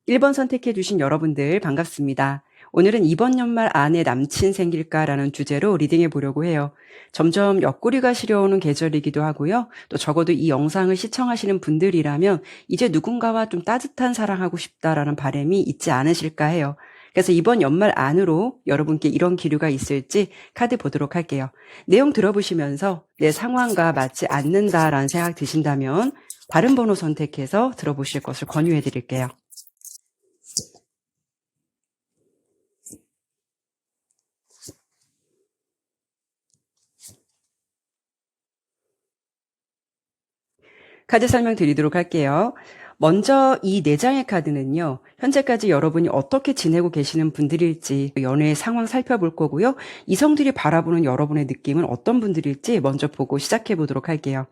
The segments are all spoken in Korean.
1번 선택해 주신 여러분들 반갑습니다. 오늘은 이번 연말 안에 남친 생길까라는 주제로 리딩해 보려고 해요. 점점 옆구리가 시려오는 계절이기도 하고요. 또 적어도 이 영상을 시청하시는 분들이라면 이제 누군가와 좀 따뜻한 사랑하고 싶다라는 바람이 있지 않으실까 해요. 그래서 이번 연말 안으로 여러분께 이런 기류가 있을지 카드 보도록 할게요. 내용 들어보시면서 내 상황과 맞지 않는다라는 생각 드신다면 다른 번호 선택해서 들어보실 것을 권유해 드릴게요. 카드 설명드리도록 할게요. 먼저 이 4장의 카드는요. 현재까지 여러분이 어떻게 지내고 계시는 분들일지 연애의 상황 살펴볼 거고요. 이성들이 바라보는 여러분의 느낌은 어떤 분들일지 먼저 보고 시작해 보도록 할게요.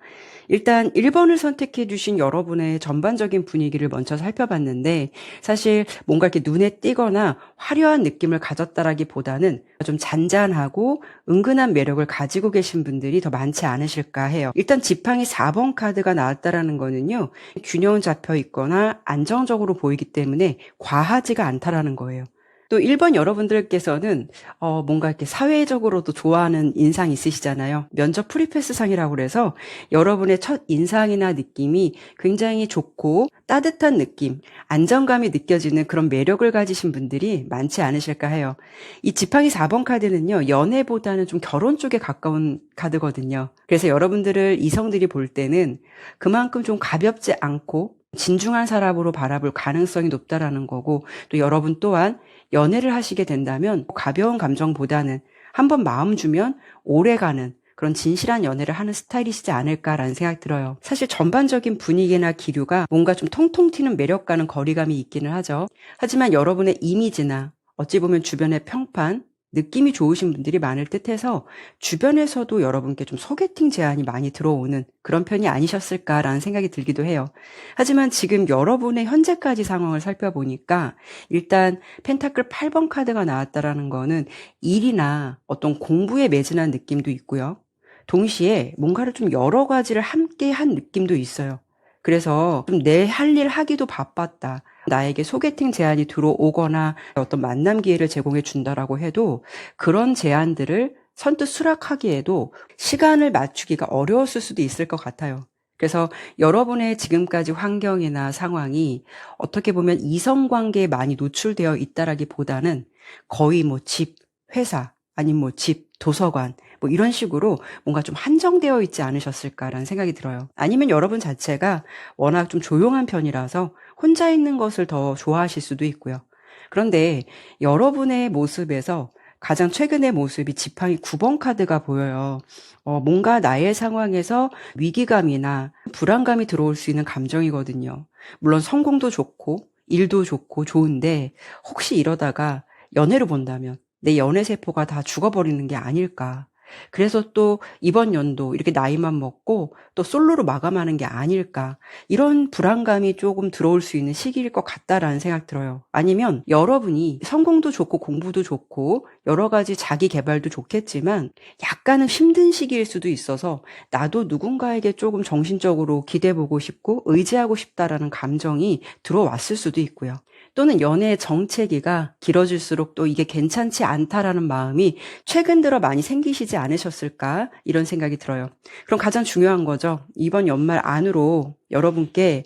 일단 1번을 선택해 주신 여러분의 전반적인 분위기를 먼저 살펴봤는데 사실 뭔가 이렇게 눈에 띄거나 화려한 느낌을 가졌다라기보다는 좀 잔잔하고 은근한 매력을 가지고 계신 분들이 더 많지 않으실까 해요. 일단 지팡이 4번 카드가 나왔다라는 거는요. 균형 잡혀 있거나 안정적으로 보이기 때문에 과하지가 않다라는 거예요. 또 1번 여러분들께서는 뭔가 이렇게 사회적으로도 좋아하는 인상 있으시잖아요. 면접 프리패스 상이라고 그래서 여러분의 첫 인상이나 느낌이 굉장히 좋고 따뜻한 느낌, 안정감이 느껴지는 그런 매력을 가지신 분들이 많지 않으실까 해요. 이 지팡이 4번 카드는요. 연애보다는 좀 결혼 쪽에 가까운 카드거든요. 그래서 여러분들을 이성들이 볼 때는 그만큼 좀 가볍지 않고 진중한 사람으로 바라볼 가능성이 높다라는 거고 또 여러분 또한 연애를 하시게 된다면 가벼운 감정보다는 한번 마음 주면 오래가는 그런 진실한 연애를 하는 스타일이시지 않을까라는 생각이 들어요. 사실 전반적인 분위기나 기류가 뭔가 좀 통통 튀는 매력과는 거리감이 있기는 하죠. 하지만 여러분의 이미지나 어찌 보면 주변의 평판, 느낌이 좋으신 분들이 많을 듯해서 주변에서도 여러분께 좀 소개팅 제안이 많이 들어오는 그런 편이 아니셨을까라는 생각이 들기도 해요. 하지만 지금 여러분의 현재까지 상황을 살펴보니까 일단 펜타클 8번 카드가 나왔다라는 거는 일이나 어떤 공부에 매진한 느낌도 있고요. 동시에 뭔가를 좀 여러 가지를 함께 한 느낌도 있어요. 그래서 좀 내 할 일 하기도 바빴다. 나에게 소개팅 제안이 들어오거나 어떤 만남 기회를 제공해 준다라고 해도 그런 제안들을 선뜻 수락하기에도 시간을 맞추기가 어려웠을 수도 있을 것 같아요. 그래서 여러분의 지금까지 환경이나 상황이 어떻게 보면 이성관계에 많이 노출되어 있다라기보다는 거의 뭐 집, 회사, 아니면 뭐 집, 도서관 뭐 이런 식으로 뭔가 좀 한정되어 있지 않으셨을까라는 생각이 들어요. 아니면 여러분 자체가 워낙 좀 조용한 편이라서 혼자 있는 것을 더 좋아하실 수도 있고요. 그런데 여러분의 모습에서 가장 최근의 모습이 지팡이 9번 카드가 보여요. 뭔가 나의 상황에서 위기감이나 불안감이 들어올 수 있는 감정이거든요. 물론 성공도 좋고 일도 좋고 좋은데 혹시 이러다가 연애를 본다면 내 연애 세포가 다 죽어버리는 게 아닐까. 그래서 또 이번 연도 이렇게 나이만 먹고 또 솔로로 마감하는 게 아닐까. 이런 불안감이 조금 들어올 수 있는 시기일 것 같다라는 생각 들어요. 아니면 여러분이 성공도 좋고 공부도 좋고 여러 가지 자기 개발도 좋겠지만 약간은 힘든 시기일 수도 있어서 나도 누군가에게 조금 정신적으로 기대보고 싶고 의지하고 싶다라는 감정이 들어왔을 수도 있고요. 또는 연애의 정체기가 길어질수록 또 이게 괜찮지 않다라는 마음이 최근 들어 많이 생기시지 않으셨을까 이런 생각이 들어요. 그럼 가장 중요한 거죠. 이번 연말 안으로 여러분께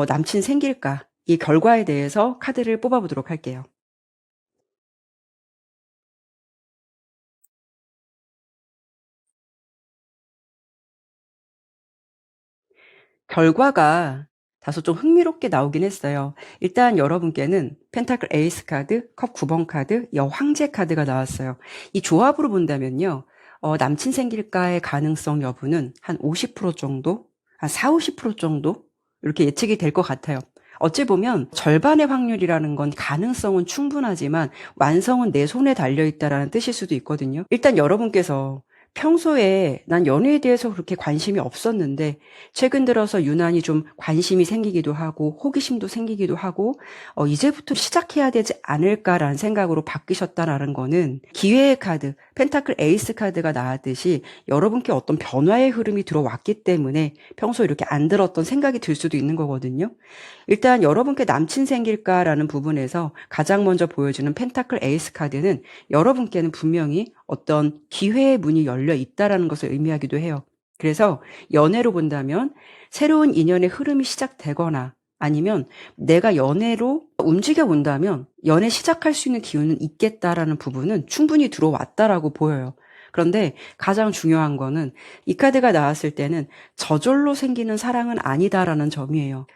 남친 생길까 이 결과에 대해서 카드를 뽑아보도록 할게요. 결과가 다소 좀 흥미롭게 나오긴 했어요. 일단 여러분께는 펜타클 에이스 카드, 컵 9번 카드, 여황제 카드가 나왔어요. 이 조합으로 본다면요. 남친 생길까의 가능성 여부는 한 50% 정도, 한 4, 50% 정도 이렇게 예측이 될 것 같아요. 어찌 보면 절반의 확률이라는 건 가능성은 충분하지만 완성은 내 손에 달려있다라는 뜻일 수도 있거든요. 일단 여러분께서 평소에 난 연애에 대해서 그렇게 관심이 없었는데 최근 들어서 유난히 좀 관심이 생기기도 하고 호기심도 생기기도 하고 이제부터 시작해야 되지 않을까라는 생각으로 바뀌셨다라는 거는 기회의 카드, 펜타클 에이스 카드가 나왔듯이 여러분께 어떤 변화의 흐름이 들어왔기 때문에 평소에 이렇게 안 들었던 생각이 들 수도 있는 거거든요. 일단 여러분께 남친 생길까라는 부분에서 가장 먼저 보여주는 펜타클 에이스 카드는 여러분께는 분명히 어떤 기회의 문이 열려 있다라는 것을 의미하기도 해요. 그래서 연애로 본다면 새로운 인연의 흐름이 시작되거나 아니면 내가 연애로 움직여 본다면 연애 시작할 수 있는 기운은 있겠다라는 부분은 충분히 들어왔다라고 보여요. 그런데 가장 중요한 거는 이 카드가 나왔을 때는 저절로 생기는 사랑은 아니다라는 점이에요.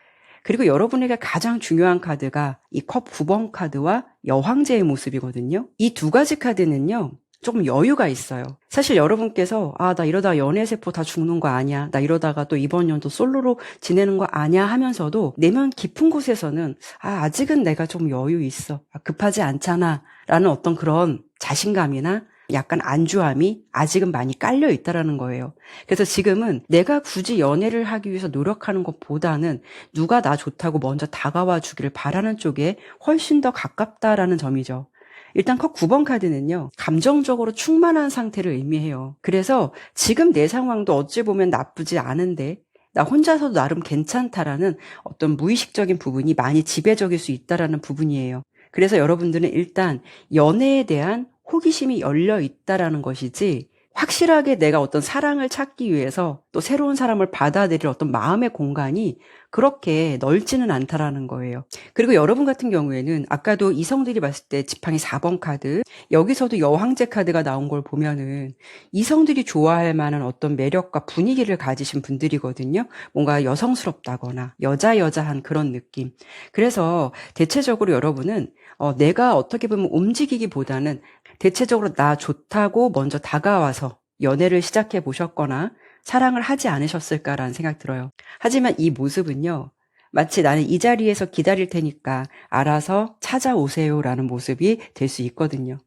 그리고 여러분에게 가장 중요한 카드가 이 컵 9번 카드와 여황제의 모습이거든요. 이 두 가지 카드는요, 조금 여유가 있어요. 사실 여러분께서 나 이러다 연애세포 다 죽는 거 아니야, 나 이러다가 또 이번 연도 솔로로 지내는 거 아니야 하면서도 내면 깊은 곳에서는 아직은 내가 좀 여유 있어, 급하지 않잖아 라는 어떤 그런 자신감이나 약간 안주함이 아직은 많이 깔려 있다라는 거예요. 그래서 지금은 내가 굳이 연애를 하기 위해서 노력하는 것보다는 누가 나 좋다고 먼저 다가와 주기를 바라는 쪽에 훨씬 더 가깝다라는 점이죠. 일단 컵 9번 카드는요, 감정적으로 충만한 상태를 의미해요. 그래서 지금 내 상황도 어찌 보면 나쁘지 않은데 나 혼자서도 나름 괜찮다라는 어떤 무의식적인 부분이 많이 지배적일 수 있다라는 부분이에요. 그래서 여러분들은 일단 연애에 대한 호기심이 열려 있다라는 것이지 확실하게 내가 어떤 사랑을 찾기 위해서 또 새로운 사람을 받아들일 어떤 마음의 공간이 그렇게 넓지는 않다라는 거예요. 그리고 여러분 같은 경우에는 아까도 이성들이 봤을 때 지팡이 4번 카드, 여기서도 여황제 카드가 나온 걸 보면은 이성들이 좋아할 만한 어떤 매력과 분위기를 가지신 분들이거든요. 뭔가 여성스럽다거나 여자한 그런 느낌. 그래서 대체적으로 여러분은 내가 어떻게 보면 움직이기보다는 대체적으로 나 좋다고 먼저 다가와서 연애를 시작해 보셨거나 사랑을 하지 않으셨을까라는 생각 들어요. 하지만 이 모습은요, 마치 나는 이 자리에서 기다릴 테니까 알아서 찾아오세요라는 모습이 될 수 있거든요.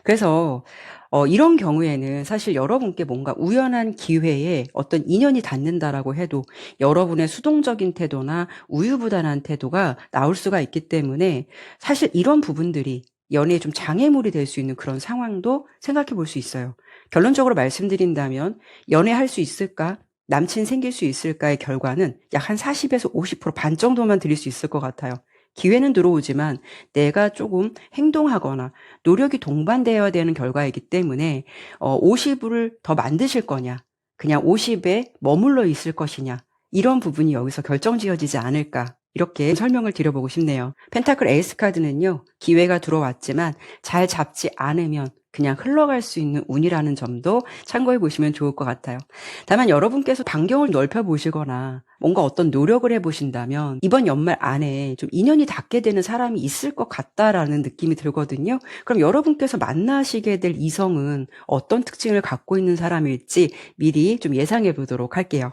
그래서 이런 경우에는 사실 여러분께 뭔가 우연한 기회에 어떤 인연이 닿는다라고 해도 여러분의 수동적인 태도나 우유부단한 태도가 나올 수가 있기 때문에 사실 이런 부분들이 연애에 좀 장애물이 될 수 있는 그런 상황도 생각해 볼 수 있어요. 결론적으로 말씀드린다면 연애할 수 있을까? 남친 생길 수 있을까의 결과는 약 한 40에서 50%반 정도만 드릴 수 있을 것 같아요. 기회는 들어오지만 내가 조금 행동하거나 노력이 동반되어야 되는 결과이기 때문에 50을 더 만드실 거냐, 그냥 50에 머물러 있을 것이냐, 이런 부분이 여기서 결정지어지지 않을까, 이렇게 설명을 드려보고 싶네요. 펜타클 에이스 카드는요, 기회가 들어왔지만 잘 잡지 않으면 그냥 흘러갈 수 있는 운이라는 점도 참고해 보시면 좋을 것 같아요. 다만 여러분께서 반경을 넓혀 보시거나 뭔가 어떤 노력을 해 보신다면 이번 연말 안에 좀 인연이 닿게 되는 사람이 있을 것 같다라는 느낌이 들거든요. 그럼 여러분께서 만나시게 될 이성은 어떤 특징을 갖고 있는 사람일지 미리 좀 예상해 보도록 할게요.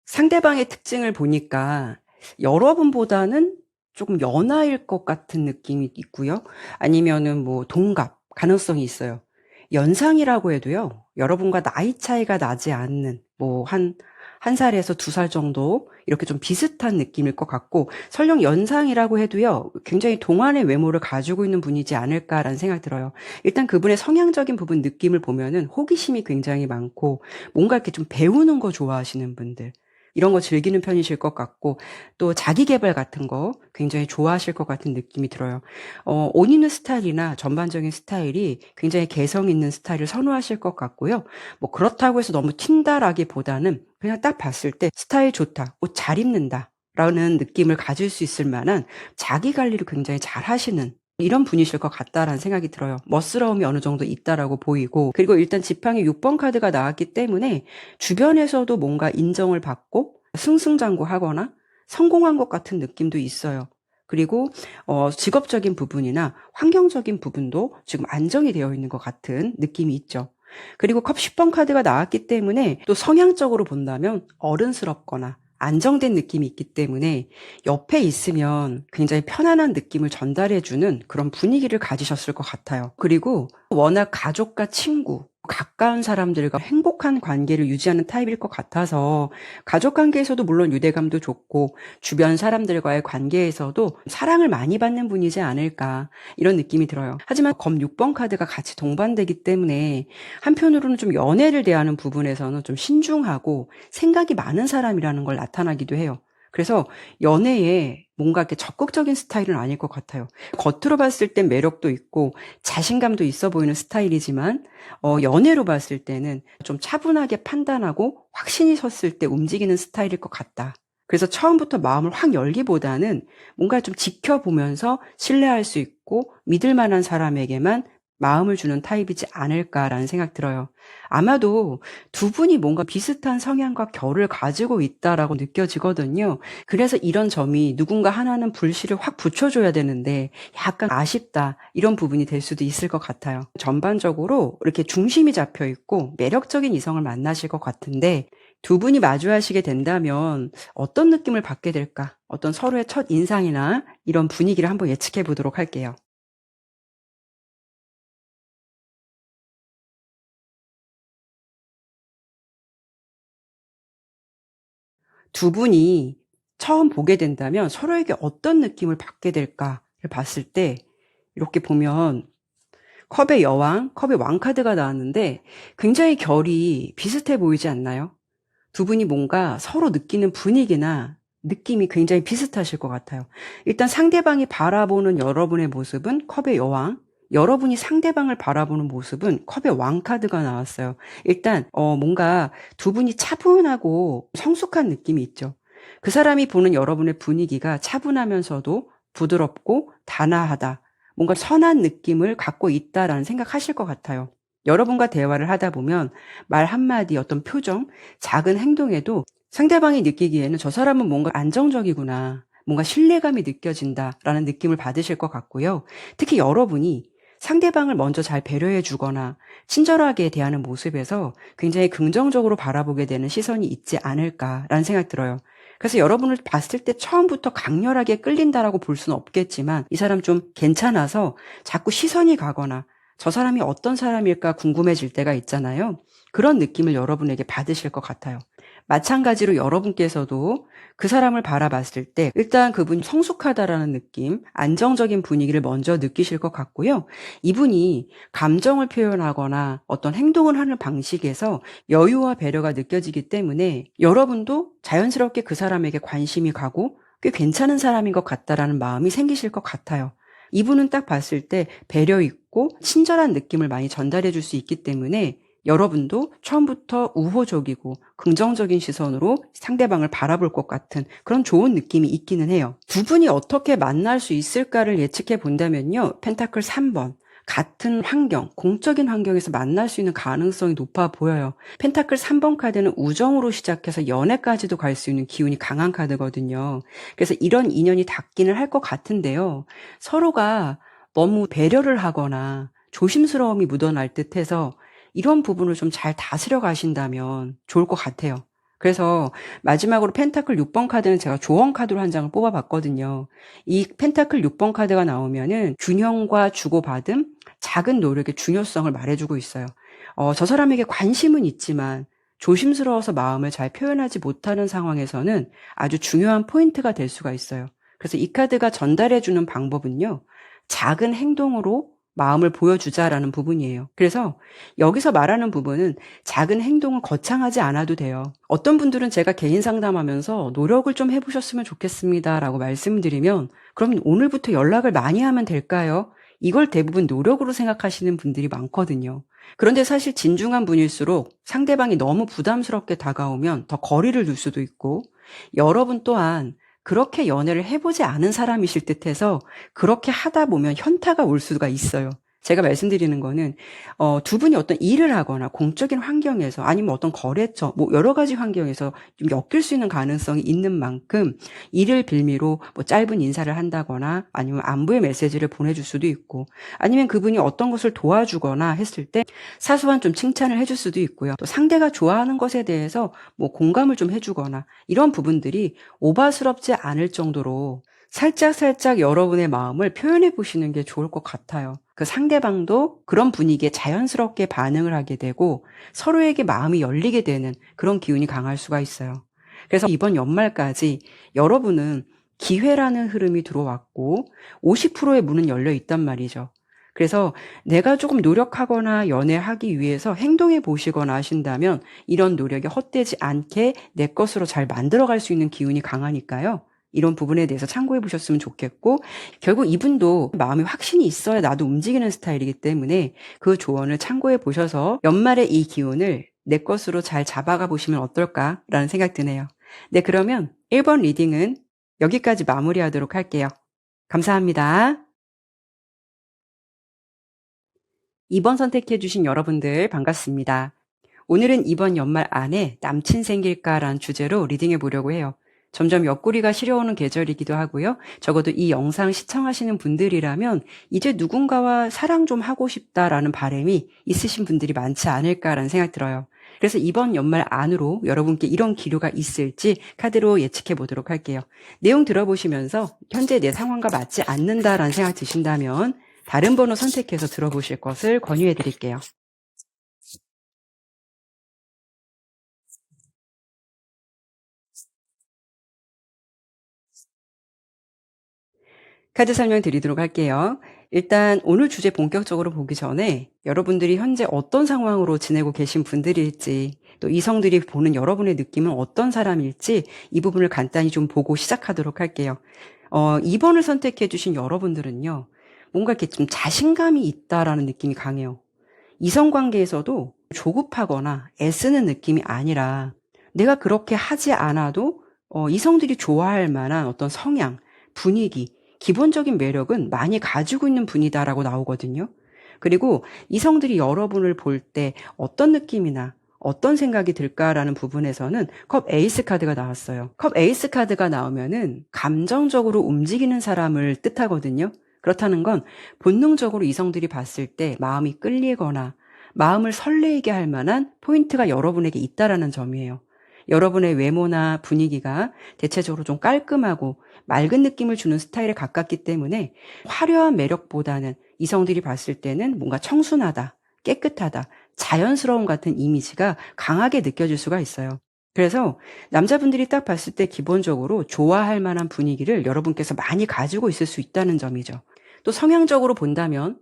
상대방의 특징을 보니까 여러분보다는 조금 연하일 것 같은 느낌이 있고요. 아니면은 뭐 동갑 가능성이 있어요. 연상이라고 해도요, 여러분과 나이 차이가 나지 않는 뭐 한 살에서 2살 정도 이렇게 좀 비슷한 느낌일 것 같고, 설령 연상이라고 해도요, 굉장히 동안의 외모를 가지고 있는 분이지 않을까라는 생각이 들어요. 일단 그분의 성향적인 부분 느낌을 보면은 호기심이 굉장히 많고 뭔가 이렇게 좀 배우는 거 좋아하시는 분들, 이런 거 즐기는 편이실 것 같고, 또 자기 개발 같은 거 굉장히 좋아하실 것 같은 느낌이 들어요. 옷 입는 스타일이나 전반적인 스타일이 굉장히 개성 있는 스타일을 선호하실 것 같고요. 뭐 그렇다고 해서 너무 튄다라기보다는 그냥 딱 봤을 때 스타일 좋다, 옷 잘 입는다 라는 느낌을 가질 수 있을 만한 자기 관리를 굉장히 잘 하시는 이런 분이실 것 같다라는 생각이 들어요. 멋스러움이 어느 정도 있다라고 보이고, 그리고 일단 지팡이 6번 카드가 나왔기 때문에 주변에서도 뭔가 인정을 받고 승승장구하거나 성공한 것 같은 느낌도 있어요. 그리고 직업적인 부분이나 환경적인 부분도 지금 안정이 되어 있는 것 같은 느낌이 있죠. 그리고 컵 10번 카드가 나왔기 때문에 또 성향적으로 본다면 어른스럽거나 안정된 느낌이 있기 때문에 옆에 있으면 굉장히 편안한 느낌을 전달해주는 그런 분위기를 가지셨을 것 같아요. 그리고 워낙 가족과 친구, 가까운 사람들과 행복한 관계를 유지하는 타입일 것 같아서 가족 관계에서도 물론 유대감도 좋고 주변 사람들과의 관계에서도 사랑을 많이 받는 분이지 않을까 이런 느낌이 들어요. 하지만 검 6번 카드가 같이 동반되기 때문에 한편으로는 좀 연애를 대하는 부분에서는 좀 신중하고 생각이 많은 사람이라는 걸 나타나기도 해요. 그래서 연애에 뭔가 이렇게 적극적인 스타일은 아닐 것 같아요. 겉으로 봤을 땐 매력도 있고 자신감도 있어 보이는 스타일이지만 연애로 봤을 때는 좀 차분하게 판단하고 확신이 섰을 때 움직이는 스타일일 것 같다. 그래서 처음부터 마음을 확 열기보다는 뭔가 좀 지켜보면서 신뢰할 수 있고 믿을 만한 사람에게만 마음을 주는 타입이지 않을까라는 생각 들어요. 아마도 두 분이 뭔가 비슷한 성향과 결을 가지고 있다라고 느껴지거든요. 그래서 이런 점이 누군가 하나는 불씨를 확 붙여줘야 되는데 약간 아쉽다 이런 부분이 될 수도 있을 것 같아요. 전반적으로 이렇게 중심이 잡혀 있고 매력적인 이성을 만나실 것 같은데 두 분이 마주하시게 된다면 어떤 느낌을 받게 될까? 어떤 서로의 첫 인상이나 이런 분위기를 한번 예측해 보도록 할게요. 두 분이 처음 보게 된다면 서로에게 어떤 느낌을 받게 될까를 봤을 때 이렇게 보면 컵의 여왕, 컵의 왕 카드가 나왔는데 굉장히 결이 비슷해 보이지 않나요? 두 분이 뭔가 서로 느끼는 분위기나 느낌이 굉장히 비슷하실 것 같아요. 일단 상대방이 바라보는 여러분의 모습은 컵의 여왕, 여러분이 상대방을 바라보는 모습은 컵의 왕 카드가 나왔어요. 일단 뭔가 두 분이 차분하고 성숙한 느낌이 있죠. 그 사람이 보는 여러분의 분위기가 차분하면서도 부드럽고 단아하다. 뭔가 선한 느낌을 갖고 있다라는 생각하실 것 같아요. 여러분과 대화를 하다 보면 말 한마디, 어떤 표정, 작은 행동에도 상대방이 느끼기에는 저 사람은 뭔가 안정적이구나, 뭔가 신뢰감이 느껴진다라는 느낌을 받으실 것 같고요. 특히 여러분이 상대방을 먼저 잘 배려해 주거나 친절하게 대하는 모습에서 굉장히 긍정적으로 바라보게 되는 시선이 있지 않을까라는 생각 들어요. 그래서 여러분을 봤을 때 처음부터 강렬하게 끌린다라고 볼 수는 없겠지만 이 사람 좀 괜찮아서 자꾸 시선이 가거나 저 사람이 어떤 사람일까 궁금해질 때가 있잖아요. 그런 느낌을 여러분에게 받으실 것 같아요. 마찬가지로 여러분께서도 그 사람을 바라봤을 때 일단 그분이 성숙하다라는 느낌, 안정적인 분위기를 먼저 느끼실 것 같고요. 이분이 감정을 표현하거나 어떤 행동을 하는 방식에서 여유와 배려가 느껴지기 때문에 여러분도 자연스럽게 그 사람에게 관심이 가고 꽤 괜찮은 사람인 것 같다라는 마음이 생기실 것 같아요. 이분은 딱 봤을 때 배려 있고 친절한 느낌을 많이 전달해 줄 수 있기 때문에 여러분도 처음부터 우호적이고 긍정적인 시선으로 상대방을 바라볼 것 같은 그런 좋은 느낌이 있기는 해요. 두 분이 어떻게 만날 수 있을까를 예측해 본다면요. 펜타클 3번. 같은 환경, 공적인 환경에서 만날 수 있는 가능성이 높아 보여요. 펜타클 3번 카드는 우정으로 시작해서 연애까지도 갈 수 있는 기운이 강한 카드거든요. 그래서 이런 인연이 닿기는 할 것 같은데요. 서로가 너무 배려를 하거나 조심스러움이 묻어날 듯해서 이런 부분을 좀 잘 다스려 가신다면 좋을 것 같아요. 그래서 마지막으로 펜타클 6번 카드는 제가 조언 카드로 한 장을 뽑아봤거든요. 이 펜타클 6번 카드가 나오면은 균형과 주고받음, 작은 노력의 중요성을 말해주고 있어요. 저 사람에게 관심은 있지만 조심스러워서 마음을 잘 표현하지 못하는 상황에서는 아주 중요한 포인트가 될 수가 있어요. 그래서 이 카드가 전달해주는 방법은요. 작은 행동으로 마음을 보여주자라는 부분이에요. 그래서 여기서 말하는 부분은 작은 행동을 거창하지 않아도 돼요. 어떤 분들은 제가 개인 상담하면서 노력을 좀 해보셨으면 좋겠습니다라고 말씀드리면 그럼 오늘부터 연락을 많이 하면 될까요? 이걸 대부분 노력으로 생각하시는 분들이 많거든요. 그런데 사실 진중한 분일수록 상대방이 너무 부담스럽게 다가오면 더 거리를 둘 수도 있고 여러분 또한 그렇게 연애를 해보지 않은 사람이실 듯해서 그렇게 하다 보면 현타가 올 수가 있어요. 제가 말씀드리는 거는 두 분이 어떤 일을 하거나 공적인 환경에서 아니면 어떤 거래처 뭐 여러 가지 환경에서 좀 엮일 수 있는 가능성이 있는 만큼 이를 빌미로 뭐 짧은 인사를 한다거나 아니면 안부의 메시지를 보내줄 수도 있고 아니면 그분이 어떤 것을 도와주거나 했을 때 사소한 좀 칭찬을 해줄 수도 있고요. 또 상대가 좋아하는 것에 대해서 뭐 공감을 좀 해주거나 이런 부분들이 오바스럽지 않을 정도로 살짝살짝 여러분의 마음을 표현해 보시는 게 좋을 것 같아요. 그 상대방도 그런 분위기에 자연스럽게 반응을 하게 되고 서로에게 마음이 열리게 되는 그런 기운이 강할 수가 있어요. 그래서 이번 연말까지 여러분은 기회라는 흐름이 들어왔고 50%의 문은 열려 있단 말이죠. 그래서 내가 조금 노력하거나 연애하기 위해서 행동해 보시거나 하신다면 이런 노력이 헛되지 않게 내 것으로 잘 만들어갈 수 있는 기운이 강하니까요. 이런 부분에 대해서 참고해 보셨으면 좋겠고 결국 이분도 마음에 확신이 있어야 나도 움직이는 스타일이기 때문에 그 조언을 참고해 보셔서 연말에 이 기운을 내 것으로 잘 잡아가 보시면 어떨까라는 생각 드네요. 네, 그러면 1번 리딩은 여기까지 마무리하도록 할게요. 감사합니다. 2번 선택해 주신 여러분들 반갑습니다. 오늘은 이번 연말 안에 남친 생길까라는 주제로 리딩해 보려고 해요. 점점 옆구리가 시려오는 계절이기도 하고요. 적어도 이 영상 시청하시는 분들이라면 이제 누군가와 사랑 좀 하고 싶다라는 바람이 있으신 분들이 많지 않을까라는 생각 들어요. 그래서 이번 연말 안으로 여러분께 이런 기류가 있을지 카드로 예측해 보도록 할게요. 내용 들어보시면서 현재 내 상황과 맞지 않는다라는 생각 드신다면 다른 번호 선택해서 들어보실 것을 권유해 드릴게요. 카드 설명 드리도록 할게요. 일단 오늘 주제 본격적으로 보기 전에 여러분들이 현재 어떤 상황으로 지내고 계신 분들일지 또 이성들이 보는 여러분의 느낌은 어떤 사람일지 이 부분을 간단히 좀 보고 시작하도록 할게요. 2번을 선택해 주신 여러분들은요. 뭔가 이렇게 좀 자신감이 있다라는 느낌이 강해요. 이성관계에서도 조급하거나 애쓰는 느낌이 아니라 내가 그렇게 하지 않아도 이성들이 좋아할 만한 어떤 성향, 분위기, 기본적인 매력은 많이 가지고 있는 분이다라고 나오거든요. 그리고 이성들이 여러분을 볼 때 어떤 느낌이나 어떤 생각이 들까라는 부분에서는 컵 에이스 카드가 나왔어요. 컵 에이스 카드가 나오면은 감정적으로 움직이는 사람을 뜻하거든요. 그렇다는 건 본능적으로 이성들이 봤을 때 마음이 끌리거나 마음을 설레게 할 만한 포인트가 여러분에게 있다라는 점이에요. 여러분의 외모나 분위기가 대체적으로 좀 깔끔하고 맑은 느낌을 주는 스타일에 가깝기 때문에 화려한 매력보다는 이성들이 봤을 때는 뭔가 청순하다, 깨끗하다, 자연스러움 같은 이미지가 강하게 느껴질 수가 있어요. 그래서 남자분들이 딱 봤을 때 기본적으로 좋아할 만한 분위기를 여러분께서 많이 가지고 있을 수 있다는 점이죠. 또 성향적으로 본다면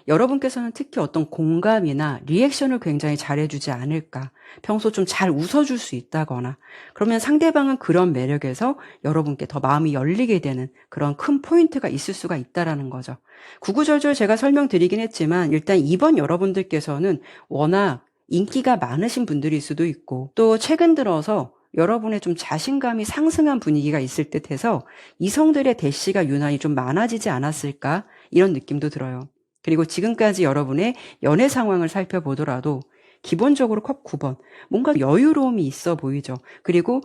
여러분께서는 특히 어떤 공감이나 리액션을 굉장히 잘해주지 않을까. 평소 좀 잘 웃어줄 수 있다거나 그러면 상대방은 그런 매력에서 여러분께 더 마음이 열리게 되는 그런 큰 포인트가 있을 수가 있다라는 거죠. 구구절절 제가 설명드리긴 했지만 일단 이번 여러분들께서는 워낙 인기가 많으신 분들일 수도 있고 또 최근 들어서 여러분의 좀 자신감이 상승한 분위기가 있을 듯해서 이성들의 대시가 유난히 좀 많아지지 않았을까 이런 느낌도 들어요. 그리고 지금까지 여러분의 연애 상황을 살펴보더라도 기본적으로 컵 9번 뭔가 여유로움이 있어 보이죠. 그리고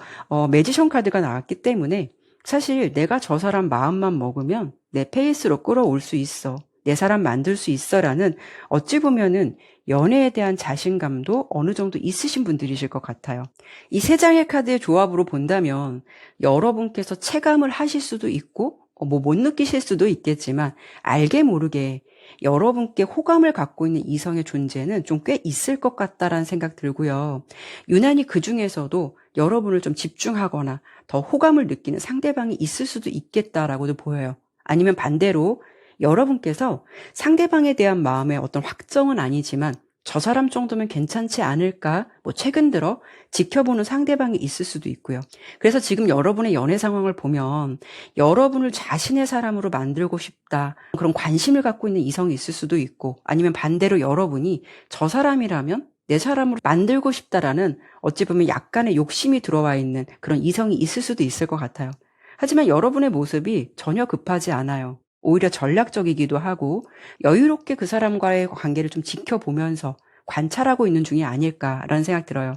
매지션 카드가 나왔기 때문에 사실 내가 저 사람 마음만 먹으면 내 페이스로 끌어올 수 있어. 내 사람 만들 수 있어라는 어찌 보면은 연애에 대한 자신감도 어느 정도 있으신 분들이실 것 같아요. 이 세 장의 카드의 조합으로 본다면 여러분께서 체감을 하실 수도 있고 뭐 못 느끼실 수도 있겠지만 알게 모르게 여러분께 호감을 갖고 있는 이성의 존재는 좀 꽤 있을 것 같다라는 생각 들고요. 유난히 그 중에서도 여러분을 좀 집중하거나 더 호감을 느끼는 상대방이 있을 수도 있겠다라고도 보여요. 아니면 반대로 여러분께서 상대방에 대한 마음의 어떤 확정은 아니지만 저 사람 정도면 괜찮지 않을까? 뭐 최근 들어 지켜보는 상대방이 있을 수도 있고요. 그래서 지금 여러분의 연애 상황을 보면 여러분을 자신의 사람으로 만들고 싶다. 그런 관심을 갖고 있는 이성이 있을 수도 있고 아니면 반대로 여러분이 저 사람이라면 내 사람으로 만들고 싶다라는 어찌 보면 약간의 욕심이 들어와 있는 그런 이성이 있을 수도 있을 것 같아요. 하지만 여러분의 모습이 전혀 급하지 않아요. 오히려 전략적이기도 하고 여유롭게 그 사람과의 관계를 좀 지켜보면서 관찰하고 있는 중이 아닐까라는 생각 들어요.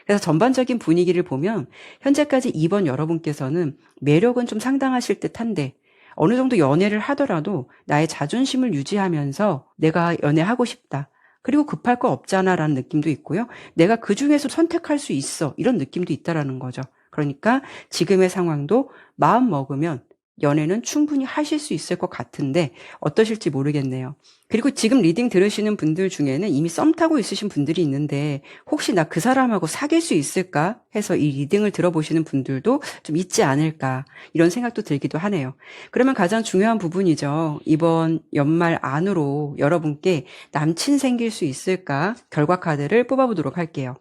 그래서 전반적인 분위기를 보면 현재까지 2번 여러분께서는 매력은 좀 상당하실 듯한데 어느 정도 연애를 하더라도 나의 자존심을 유지하면서 내가 연애하고 싶다. 그리고 급할 거 없잖아 라는 느낌도 있고요. 내가 그 중에서 선택할 수 있어. 이런 느낌도 있다라는 거죠. 그러니까 지금의 상황도 마음 먹으면 연애는 충분히 하실 수 있을 것 같은데 어떠실지 모르겠네요. 그리고 지금 리딩 들으시는 분들 중에는 이미 썸 타고 있으신 분들이 있는데 혹시 나 그 사람하고 사귈 수 있을까 해서 이 리딩을 들어보시는 분들도 좀 있지 않을까 이런 생각도 들기도 하네요. 그러면 가장 중요한 부분이죠. 이번 연말 안으로 여러분께 남친 생길 수 있을까 결과 카드를 뽑아보도록 할게요.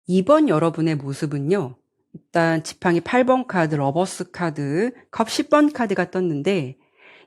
이번 여러분의 모습은요. 일단 지팡이 8번 카드, 러버스 카드, 컵 10번 카드가 떴는데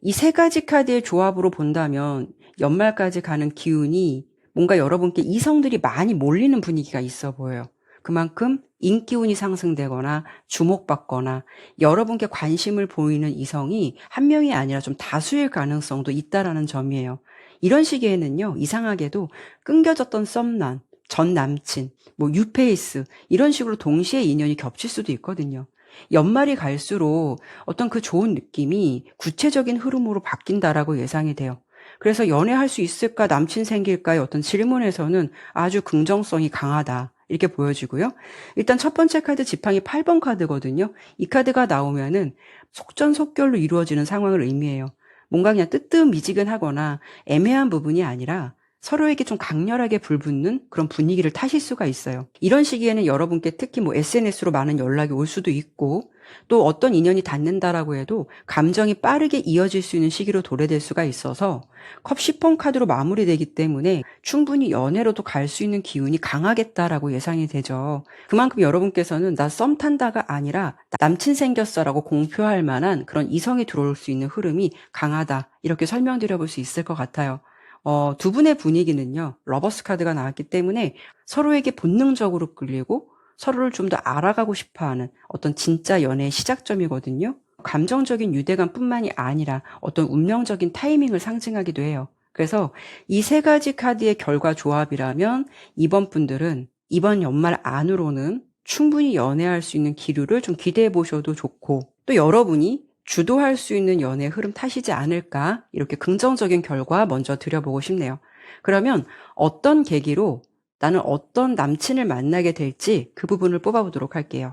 이 세 가지 카드의 조합으로 본다면 연말까지 가는 기운이 뭔가 여러분께 이성들이 많이 몰리는 분위기가 있어 보여요. 그만큼 인기운이 상승되거나 주목받거나 여러분께 관심을 보이는 이성이 한 명이 아니라 좀 다수일 가능성도 있다라는 점이에요. 이런 시기에는요, 이상하게도 끊겨졌던 썸남, 전 남친, 뭐 뉴페이스 이런 식으로 동시에 인연이 겹칠 수도 있거든요. 연말이 갈수록 어떤 그 좋은 느낌이 구체적인 흐름으로 바뀐다라고 예상이 돼요. 그래서 연애할 수 있을까, 남친 생길까의 어떤 질문에서는 아주 긍정성이 강하다. 이렇게 보여지고요. 일단 첫 번째 카드 지팡이 8번 카드거든요. 이 카드가 나오면은 속전속결로 이루어지는 상황을 의미해요. 뭔가 그냥 뜨뜻미지근하거나 애매한 부분이 아니라 서로에게 좀 강렬하게 불붙는 그런 분위기를 타실 수가 있어요. 이런 시기에는 여러분께 특히 뭐 SNS로 많은 연락이 올 수도 있고 또 어떤 인연이 닿는다라고 해도 감정이 빠르게 이어질 수 있는 시기로 도래될 수가 있어서 컵 10번 카드로 마무리되기 때문에 충분히 연애로도 갈 수 있는 기운이 강하겠다라고 예상이 되죠. 그만큼 여러분께서는 나 썸 탄다가 아니라 남친 생겼어라고 공표할 만한 그런 이성이 들어올 수 있는 흐름이 강하다. 이렇게 설명드려 볼 수 있을 것 같아요. 두 분의 분위기는요, 러버스 카드가 나왔기 때문에 서로에게 본능적으로 끌리고 서로를 좀 더 알아가고 싶어 하는 어떤 진짜 연애의 시작점이거든요. 감정적인 유대감뿐만이 아니라 어떤 운명적인 타이밍을 상징하기도 해요. 그래서 이 세 가지 카드의 결과 조합이라면 이번 분들은 이번 연말 안으로는 충분히 연애할 수 있는 기류를 좀 기대해 보셔도 좋고 또 여러분이 주도할 수 있는 연애 흐름 타시지 않을까 이렇게 긍정적인 결과 먼저 드려보고 싶네요. 그러면 어떤 계기로 나는 어떤 남친을 만나게 될지 그 부분을 뽑아보도록 할게요.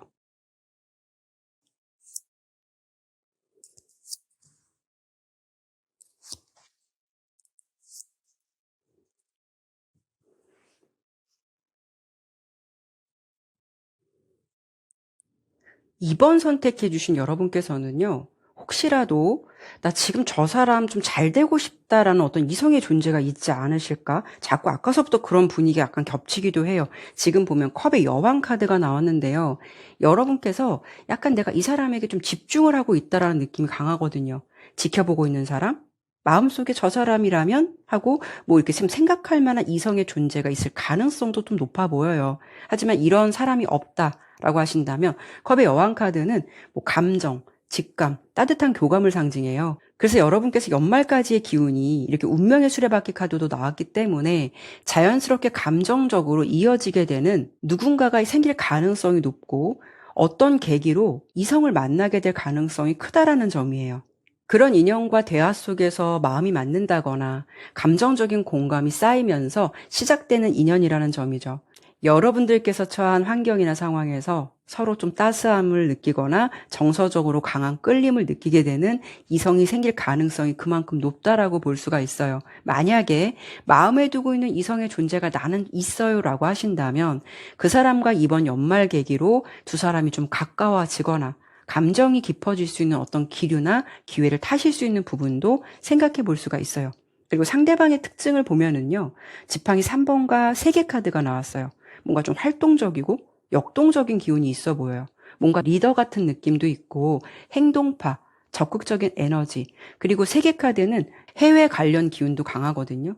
이번 선택해 주신 여러분께서는요. 혹시라도 나 지금 저 사람 좀 잘 되고 싶다라는 어떤 이성의 존재가 있지 않으실까? 자꾸 아까서부터 그런 분위기가 약간 겹치기도 해요. 지금 보면 컵의 여왕 카드가 나왔는데요. 여러분께서 약간 내가 이 사람에게 좀 집중을 하고 있다라는 느낌이 강하거든요. 지켜보고 있는 사람? 마음속에 저 사람이라면 하고 뭐 이렇게 지금 생각할 만한 이성의 존재가 있을 가능성도 좀 높아 보여요. 하지만 이런 사람이 없다라고 하신다면 컵의 여왕 카드는 뭐 감정, 직감, 따뜻한 교감을 상징해요. 그래서 여러분께서 연말까지의 기운이 이렇게 운명의 수레바퀴 카드도 나왔기 때문에 자연스럽게 감정적으로 이어지게 되는 누군가가 생길 가능성이 높고 어떤 계기로 이성을 만나게 될 가능성이 크다라는 점이에요. 그런 인연과 대화 속에서 마음이 맞는다거나 감정적인 공감이 쌓이면서 시작되는 인연이라는 점이죠. 여러분들께서 처한 환경이나 상황에서 서로 좀 따스함을 느끼거나 정서적으로 강한 끌림을 느끼게 되는 이성이 생길 가능성이 그만큼 높다라고 볼 수가 있어요. 만약에 마음에 두고 있는 이성의 존재가 나는 있어요라고 하신다면 그 사람과 이번 연말 계기로 두 사람이 좀 가까워지거나 감정이 깊어질 수 있는 어떤 기류나 기회를 타실 수 있는 부분도 생각해 볼 수가 있어요. 그리고 상대방의 특징을 보면은요, 지팡이 3번과 3개 카드가 나왔어요. 뭔가 좀 활동적이고 역동적인 기운이 있어 보여요. 뭔가 리더 같은 느낌도 있고 행동파, 적극적인 에너지, 그리고 3개 카드는 해외 관련 기운도 강하거든요.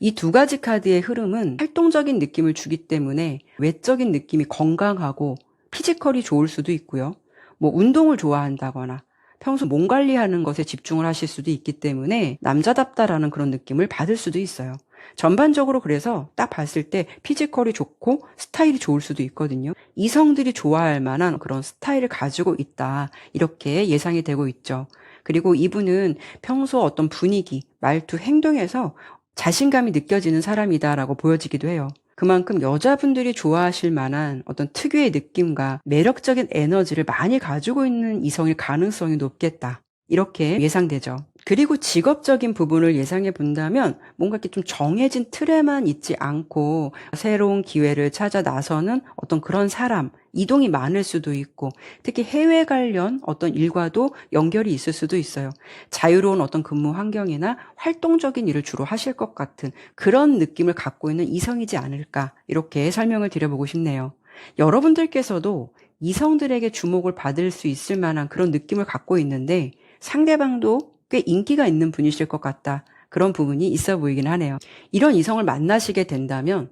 이 두 가지 카드의 흐름은 활동적인 느낌을 주기 때문에 외적인 느낌이 건강하고 피지컬이 좋을 수도 있고요. 뭐 운동을 좋아한다거나 평소 몸 관리하는 것에 집중을 하실 수도 있기 때문에 남자답다라는 그런 느낌을 받을 수도 있어요. 전반적으로 그래서 딱 봤을 때 피지컬이 좋고 스타일이 좋을 수도 있거든요. 이성들이 좋아할 만한 그런 스타일을 가지고 있다. 이렇게 예상이 되고 있죠. 그리고 이분은 평소 어떤 분위기, 말투, 행동에서 자신감이 느껴지는 사람이다라고 보여지기도 해요. 그만큼 여자분들이 좋아하실 만한 어떤 특유의 느낌과 매력적인 에너지를 많이 가지고 있는 이성일 가능성이 높겠다. 이렇게 예상되죠. 그리고 직업적인 부분을 예상해 본다면 뭔가 이렇게 좀 정해진 틀에만 있지 않고 새로운 기회를 찾아 나서는 어떤 그런 사람, 이동이 많을 수도 있고 특히 해외 관련 어떤 일과도 연결이 있을 수도 있어요. 자유로운 어떤 근무 환경이나 활동적인 일을 주로 하실 것 같은 그런 느낌을 갖고 있는 이성이지 않을까 이렇게 설명을 드려보고 싶네요. 여러분들께서도 이성들에게 주목을 받을 수 있을 만한 그런 느낌을 갖고 있는데 상대방도 꽤 인기가 있는 분이실 것 같다. 그런 부분이 있어 보이긴 하네요. 이런 이성을 만나시게 된다면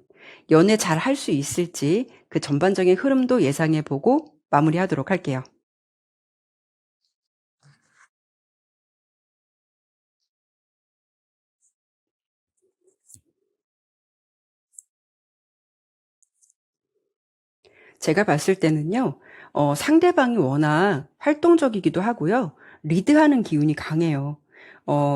연애 잘 할 수 있을지 그 전반적인 흐름도 예상해 보고 마무리하도록 할게요. 제가 봤을 때는요, 상대방이 워낙 활동적이기도 하고요. 리드하는 기운이 강해요.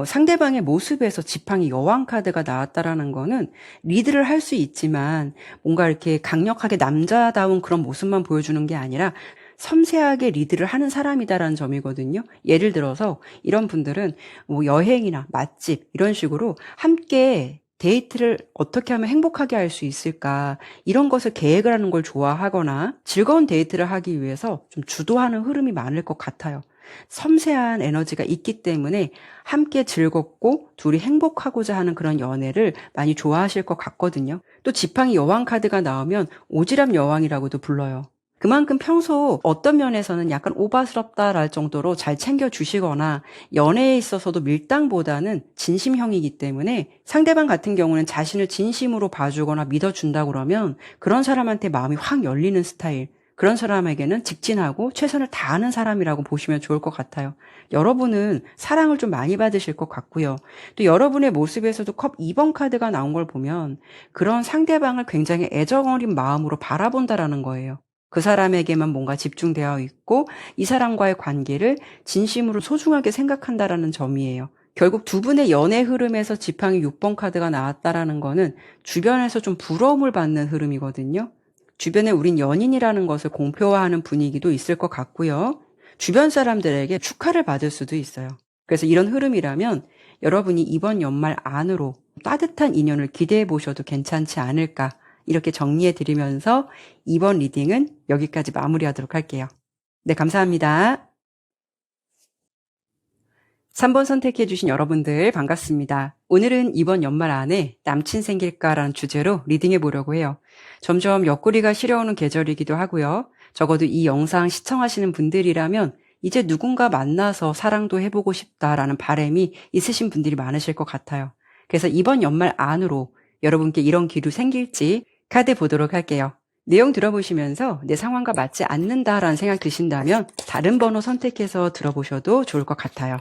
상대방의 모습에서 지팡이 여왕 카드가 나왔다라는 거는 리드를 할 수 있지만 뭔가 이렇게 강력하게 남자다운 그런 모습만 보여주는 게 아니라 섬세하게 리드를 하는 사람이다라는 점이거든요. 예를 들어서 이런 분들은 뭐 여행이나 맛집 이런 식으로 함께 데이트를 어떻게 하면 행복하게 할 수 있을까 이런 것을 계획을 하는 걸 좋아하거나 즐거운 데이트를 하기 위해서 좀 주도하는 흐름이 많을 것 같아요. 섬세한 에너지가 있기 때문에 함께 즐겁고 둘이 행복하고자 하는 그런 연애를 많이 좋아하실 것 같거든요. 또 지팡이 여왕 카드가 나오면 오지랖 여왕이라고도 불러요. 그만큼 평소 어떤 면에서는 약간 오바스럽다랄 정도로 잘 챙겨주시거나 연애에 있어서도 밀당보다는 진심형이기 때문에 상대방 같은 경우는 자신을 진심으로 봐주거나 믿어준다 그러면 그런 사람한테 마음이 확 열리는 스타일, 그런 사람에게는 직진하고 최선을 다하는 사람이라고 보시면 좋을 것 같아요. 여러분은 사랑을 좀 많이 받으실 것 같고요. 또 여러분의 모습에서도 컵 2번 카드가 나온 걸 보면 그런 상대방을 굉장히 애정어린 마음으로 바라본다라는 거예요. 그 사람에게만 뭔가 집중되어 있고 이 사람과의 관계를 진심으로 소중하게 생각한다라는 점이에요. 결국 두 분의 연애 흐름에서 지팡이 6번 카드가 나왔다라는 거는 주변에서 좀 부러움을 받는 흐름이거든요. 주변에 우린 연인이라는 것을 공표화하는 분위기도 있을 것 같고요. 주변 사람들에게 축하를 받을 수도 있어요. 그래서 이런 흐름이라면 여러분이 이번 연말 안으로 따뜻한 인연을 기대해 보셔도 괜찮지 않을까 이렇게 정리해 드리면서 이번 리딩은 여기까지 마무리하도록 할게요. 네, 감사합니다. 3번 선택해 주신 여러분들 반갑습니다. 오늘은 이번 연말 안에 남친 생길까라는 주제로 리딩해 보려고 해요. 점점 옆구리가 시려오는 계절이기도 하고요. 적어도 이 영상 시청하시는 분들이라면 이제 누군가 만나서 사랑도 해보고 싶다라는 바람이 있으신 분들이 많으실 것 같아요. 그래서 이번 연말 안으로 여러분께 이런 기류 생길지 카드 보도록 할게요. 내용 들어보시면서 내 상황과 맞지 않는다라는 생각 드신다면 다른 번호 선택해서 들어보셔도 좋을 것 같아요.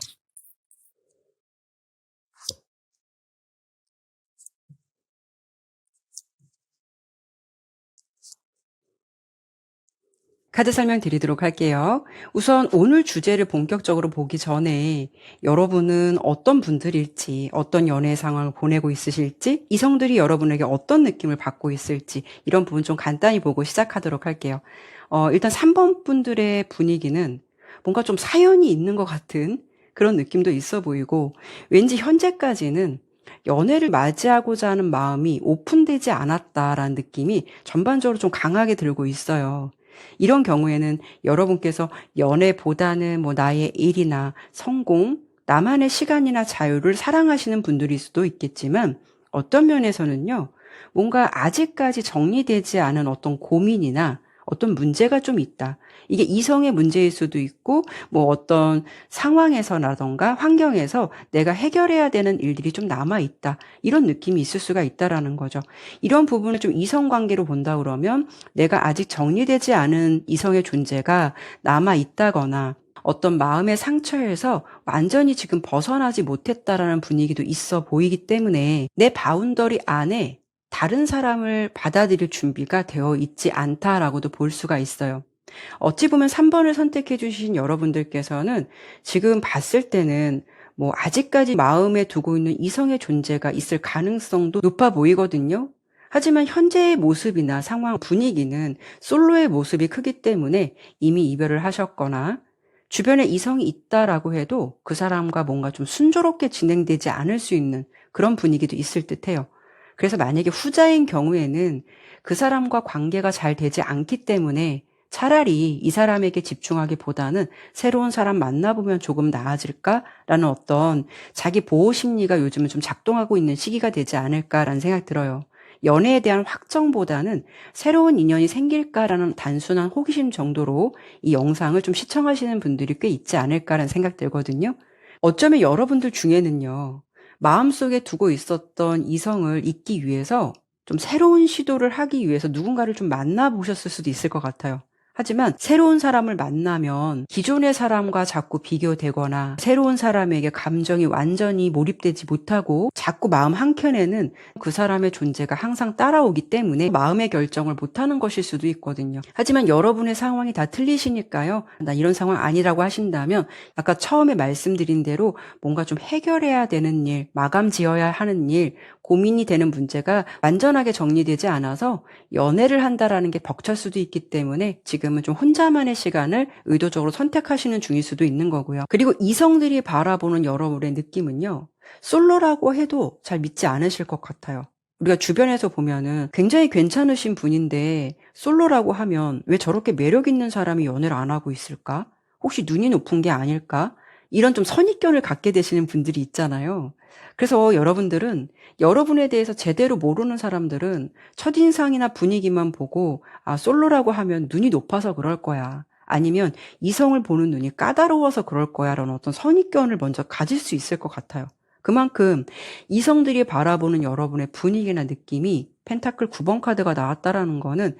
카드 설명드리도록 할게요. 우선 오늘 주제를 본격적으로 보기 전에 여러분은 어떤 분들일지, 어떤 연애 상황을 보내고 있으실지, 이성들이 여러분에게 어떤 느낌을 받고 있을지 이런 부분 좀 간단히 보고 시작하도록 할게요. 일단 3번 분들의 분위기는 뭔가 좀 사연이 있는 것 같은 그런 느낌도 있어 보이고 왠지 현재까지는 연애를 맞이하고자 하는 마음이 오픈되지 않았다라는 느낌이 전반적으로 좀 강하게 들고 있어요. 이런 경우에는 여러분께서 연애보다는 뭐 나의 일이나 성공, 나만의 시간이나 자유를 사랑하시는 분들일 수도 있겠지만 어떤 면에서는요, 뭔가 아직까지 정리되지 않은 어떤 고민이나 어떤 문제가 좀 있다. 이게 이성의 문제일 수도 있고 뭐 어떤 상황에서라던가 환경에서 내가 해결해야 되는 일들이 좀 남아 있다. 이런 느낌이 있을 수가 있다라는 거죠. 이런 부분을 좀 이성 관계로 본다 그러면 내가 아직 정리되지 않은 이성의 존재가 남아 있다거나 어떤 마음의 상처에서 완전히 지금 벗어나지 못했다라는 분위기도 있어 보이기 때문에 내 바운더리 안에 다른 사람을 받아들일 준비가 되어 있지 않다라고도 볼 수가 있어요. 어찌 보면 3번을 선택해 주신 여러분들께서는 지금 봤을 때는 뭐 아직까지 마음에 두고 있는 이성의 존재가 있을 가능성도 높아 보이거든요. 하지만 현재의 모습이나 상황 분위기는 솔로의 모습이 크기 때문에 이미 이별을 하셨거나 주변에 이성이 있다라고 해도 그 사람과 뭔가 좀 순조롭게 진행되지 않을 수 있는 그런 분위기도 있을 듯해요. 그래서 만약에 후자인 경우에는 그 사람과 관계가 잘 되지 않기 때문에 차라리 이 사람에게 집중하기보다는 새로운 사람 만나보면 조금 나아질까라는 어떤 자기 보호 심리가 요즘은 좀 작동하고 있는 시기가 되지 않을까라는 생각 들어요. 연애에 대한 확정보다는 새로운 인연이 생길까라는 단순한 호기심 정도로 이 영상을 좀 시청하시는 분들이 꽤 있지 않을까라는 생각 들거든요. 어쩌면 여러분들 중에는요, 마음속에 두고 있었던 이성을 잊기 위해서 좀 새로운 시도를 하기 위해서 누군가를 좀 만나보셨을 수도 있을 것 같아요. 하지만 새로운 사람을 만나면 기존의 사람과 자꾸 비교되거나 새로운 사람에게 감정이 완전히 몰입되지 못하고 자꾸 마음 한켠에는 그 사람의 존재가 항상 따라오기 때문에 마음의 결정을 못하는 것일 수도 있거든요. 하지만 여러분의 상황이 다 틀리시니까요. 나 이런 상황 아니라고 하신다면 아까 처음에 말씀드린 대로 뭔가 좀 해결해야 되는 일, 마감 지어야 하는 일, 고민이 되는 문제가 완전하게 정리되지 않아서 연애를 한다라는 게 벅찰 수도 있기 때문에 지금은 좀 혼자만의 시간을 의도적으로 선택하시는 중일 수도 있는 거고요. 그리고 이성들이 바라보는 여러분의 느낌은요. 솔로라고 해도 잘 믿지 않으실 것 같아요. 우리가 주변에서 보면은 굉장히 괜찮으신 분인데 솔로라고 하면 왜 저렇게 매력 있는 사람이 연애를 안 하고 있을까? 혹시 눈이 높은 게 아닐까? 이런 좀 선입견을 갖게 되시는 분들이 있잖아요. 그래서 여러분들은 여러분에 대해서 제대로 모르는 사람들은 첫인상이나 분위기만 보고 아, 솔로라고 하면 눈이 높아서 그럴 거야. 아니면 이성을 보는 눈이 까다로워서 그럴 거야 라는 어떤 선입견을 먼저 가질 수 있을 것 같아요. 그만큼 이성들이 바라보는 여러분의 분위기나 느낌이 펜타클 9번 카드가 나왔다라는 거는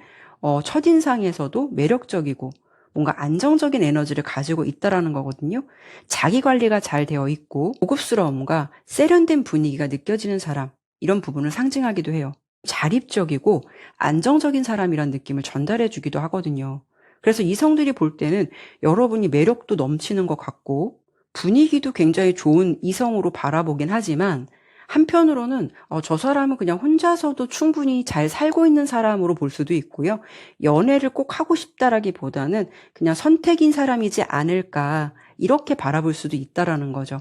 첫인상에서도 매력적이고 뭔가 안정적인 에너지를 가지고 있다라는 거거든요. 자기 관리가 잘 되어 있고 고급스러움과 세련된 분위기가 느껴지는 사람, 이런 부분을 상징하기도 해요. 자립적이고 안정적인 사람이란 느낌을 전달해 주기도 하거든요. 그래서 이성들이 볼 때는 여러분이 매력도 넘치는 것 같고 분위기도 굉장히 좋은 이성으로 바라보긴 하지만 한편으로는 저 사람은 그냥 혼자서도 충분히 잘 살고 있는 사람으로 볼 수도 있고요. 연애를 꼭 하고 싶다라기보다는 그냥 선택인 사람이지 않을까 이렇게 바라볼 수도 있다라는 거죠.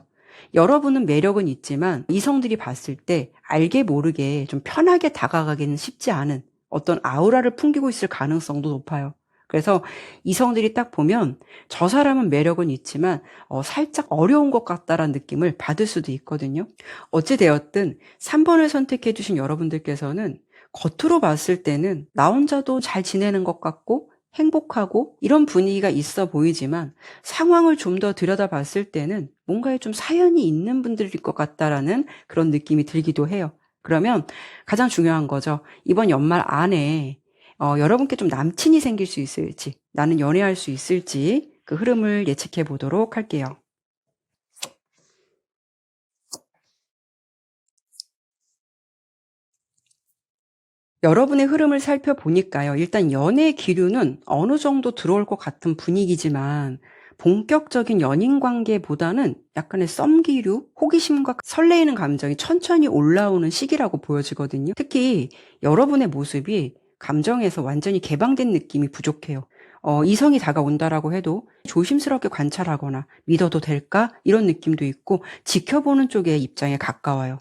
여러분은 매력은 있지만 이성들이 봤을 때 알게 모르게 좀 편하게 다가가기는 쉽지 않은 어떤 아우라를 풍기고 있을 가능성도 높아요. 그래서 이성들이 딱 보면 저 사람은 매력은 있지만 살짝 어려운 것 같다라는 느낌을 받을 수도 있거든요. 어찌되었든 3번을 선택해 주신 여러분들께서는 겉으로 봤을 때는 나 혼자도 잘 지내는 것 같고 행복하고 이런 분위기가 있어 보이지만 상황을 좀 더 들여다봤을 때는 뭔가에 좀 사연이 있는 분들일 것 같다라는 그런 느낌이 들기도 해요. 그러면 가장 중요한 거죠. 이번 연말 안에 여러분께 좀 남친이 생길 수 있을지, 나는 연애할 수 있을지 그 흐름을 예측해 보도록 할게요. 여러분의 흐름을 살펴보니까요. 일단 연애 기류는 어느 정도 들어올 것 같은 분위기지만 본격적인 연인 관계보다는 약간의 썸 기류, 호기심과 설레이는 감정이 천천히 올라오는 시기라고 보여지거든요. 특히 여러분의 모습이 감정에서 완전히 개방된 느낌이 부족해요. 이성이 다가온다라고 해도 조심스럽게 관찰하거나 믿어도 될까? 이런 느낌도 있고 지켜보는 쪽의 입장에 가까워요.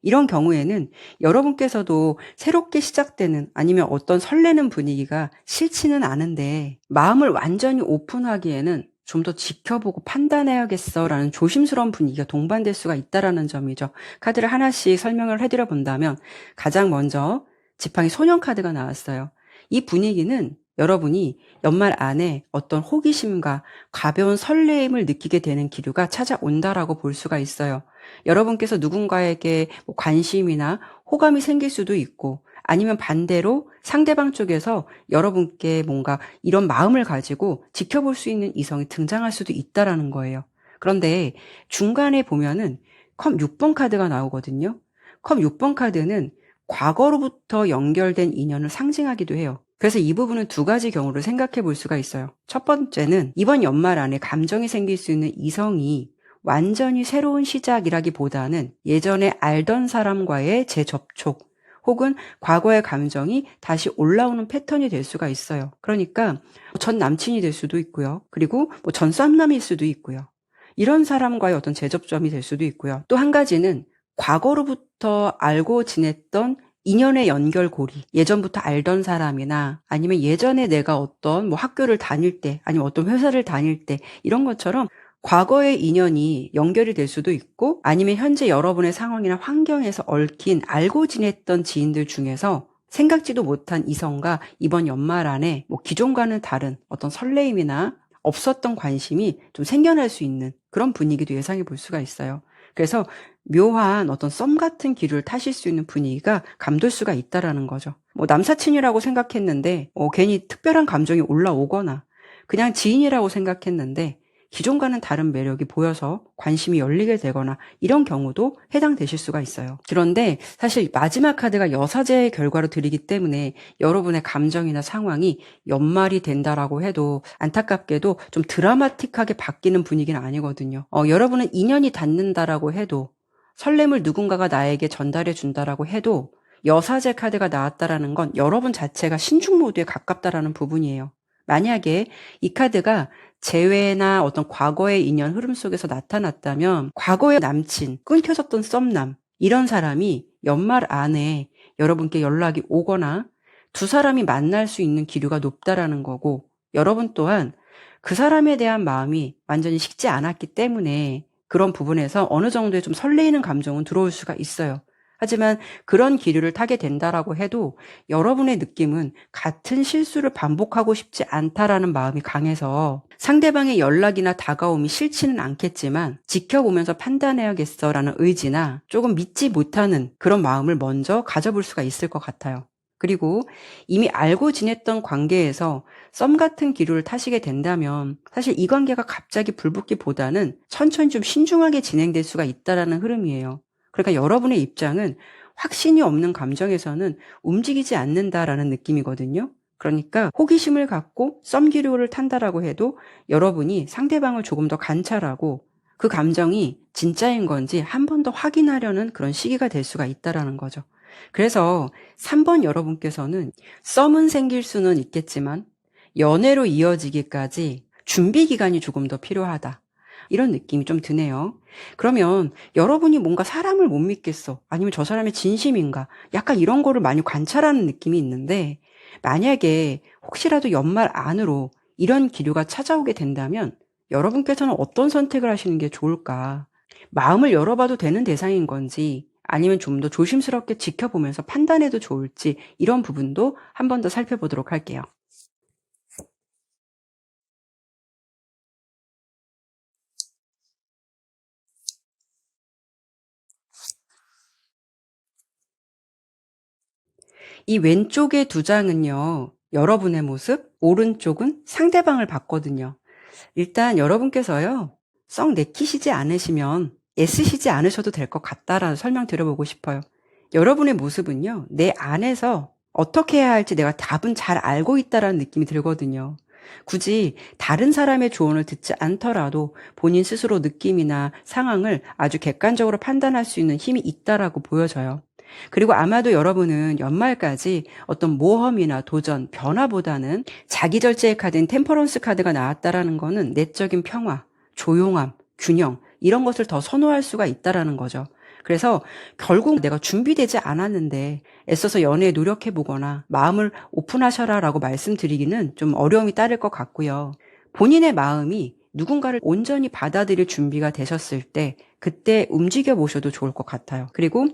이런 경우에는 여러분께서도 새롭게 시작되는 아니면 어떤 설레는 분위기가 싫지는 않은데 마음을 완전히 오픈하기에는 좀 더 지켜보고 판단해야겠어라는 조심스러운 분위기가 동반될 수가 있다라는 점이죠. 카드를 하나씩 설명을 해드려 본다면 가장 먼저 지팡이 소년 카드가 나왔어요. 이 분위기는 여러분이 연말 안에 어떤 호기심과 가벼운 설레임을 느끼게 되는 기류가 찾아온다라고 볼 수가 있어요. 여러분께서 누군가에게 관심이나 호감이 생길 수도 있고, 아니면 반대로 상대방 쪽에서 여러분께 뭔가 이런 마음을 가지고 지켜볼 수 있는 이성이 등장할 수도 있다라는 거예요. 그런데 중간에 보면은 컵 6번 카드가 나오거든요. 컵 6번 카드는 과거로부터 연결된 인연을 상징하기도 해요. 그래서 이 부분은 두 가지 경우를 생각해 볼 수가 있어요. 첫 번째는 이번 연말 안에 감정이 생길 수 있는 이성이 완전히 새로운 시작이라기보다는 예전에 알던 사람과의 재접촉, 혹은 과거의 감정이 다시 올라오는 패턴이 될 수가 있어요. 그러니까 전 남친이 될 수도 있고요. 그리고 전 썸남일 수도 있고요. 이런 사람과의 어떤 재접점이 될 수도 있고요. 또 한 가지는 과거로부터 알고 지냈던 인연의 연결고리, 예전부터 알던 사람이나 아니면 예전에 내가 어떤 학교를 다닐 때 아니면 어떤 회사를 다닐 때 이런 것처럼 과거의 인연이 연결이 될 수도 있고, 아니면 현재 여러분의 상황이나 환경에서 얽힌 알고 지냈던 지인들 중에서 생각지도 못한 이성과 이번 연말 안에 기존과는 다른 어떤 설레임이나 없었던 관심이 좀 생겨날 수 있는 그런 분위기도 예상해 볼 수가 있어요. 그래서 묘한 어떤 썸 같은 기류를 타실 수 있는 분위기가 감돌 수가 있다라는 거죠. 남사친이라고 생각했는데 괜히 특별한 감정이 올라오거나, 그냥 지인이라고 생각했는데 기존과는 다른 매력이 보여서 관심이 열리게 되거나, 이런 경우도 해당되실 수가 있어요. 그런데 사실 마지막 카드가 여사제의 결과로 드리기 때문에 여러분의 감정이나 상황이 연말이 된다라고 해도 안타깝게도 좀 드라마틱하게 바뀌는 분위기는 아니거든요. 여러분은 인연이 닿는다라고 해도, 설렘을 누군가가 나에게 전달해 준다라고 해도, 여사제 카드가 나왔다라는 건 여러분 자체가 신중 모드에 가깝다라는 부분이에요. 만약에 이 카드가 재회나 어떤 과거의 인연 흐름 속에서 나타났다면, 과거의 남친, 끊겨졌던 썸남, 이런 사람이 연말 안에 여러분께 연락이 오거나 두 사람이 만날 수 있는 기류가 높다라는 거고, 여러분 또한 그 사람에 대한 마음이 완전히 식지 않았기 때문에 그런 부분에서 어느 정도의 좀 설레이는 감정은 들어올 수가 있어요. 하지만 그런 기류를 타게 된다라고 해도 여러분의 느낌은 같은 실수를 반복하고 싶지 않다라는 마음이 강해서 상대방의 연락이나 다가옴이 싫지는 않겠지만 지켜보면서 판단해야겠어라는 의지나 조금 믿지 못하는 그런 마음을 먼저 가져볼 수가 있을 것 같아요. 그리고 이미 알고 지냈던 관계에서 썸 같은 기류를 타시게 된다면 사실 이 관계가 갑자기 불붙기보다는 천천히 좀 신중하게 진행될 수가 있다라는 흐름이에요. 그러니까 여러분의 입장은 확신이 없는 감정에서는 움직이지 않는다라는 느낌이거든요. 그러니까 호기심을 갖고 썸기류를 탄다라고 해도 여러분이 상대방을 조금 더 관찰하고 그 감정이 진짜인 건지 한 번 더 확인하려는 그런 시기가 될 수가 있다라는 거죠. 그래서 3번 여러분께서는 썸은 생길 수는 있겠지만 연애로 이어지기까지 준비 기간이 조금 더 필요하다, 이런 느낌이 좀 드네요. 그러면 여러분이 뭔가 사람을 못 믿겠어, 아니면 저 사람의 진심인가, 약간 이런 거를 많이 관찰하는 느낌이 있는데, 만약에 혹시라도 연말 안으로 이런 기류가 찾아오게 된다면 여러분께서는 어떤 선택을 하시는 게 좋을까? 마음을 열어봐도 되는 대상인 건지, 아니면 좀 더 조심스럽게 지켜보면서 판단해도 좋을지, 이런 부분도 한 번 더 살펴보도록 할게요. 이 왼쪽의 두 장은요, 여러분의 모습, 오른쪽은 상대방을 봤거든요. 일단 여러분께서요, 썩 내키시지 않으시면 애쓰시지 않으셔도 될 것 같다라는 설명 드려보고 싶어요. 여러분의 모습은요, 내 안에서 어떻게 해야 할지 내가 답은 잘 알고 있다라는 느낌이 들거든요. 굳이 다른 사람의 조언을 듣지 않더라도 본인 스스로 느낌이나 상황을 아주 객관적으로 판단할 수 있는 힘이 있다라고 보여져요. 그리고 아마도 여러분은 연말까지 어떤 모험이나 도전, 변화보다는 자기 절제의 카드인 템퍼런스 카드가 나왔다라는 거는 내적인 평화, 조용함, 균형, 이런 것을 더 선호할 수가 있다라는 거죠. 그래서 결국 내가 준비되지 않았는데 애써서 연애에 노력해보거나 마음을 오픈하셔라 라고 말씀드리기는 좀 어려움이 따를 것 같고요. 본인의 마음이 누군가를 온전히 받아들일 준비가 되셨을 때 그때 움직여 보셔도 좋을 것 같아요. 그리고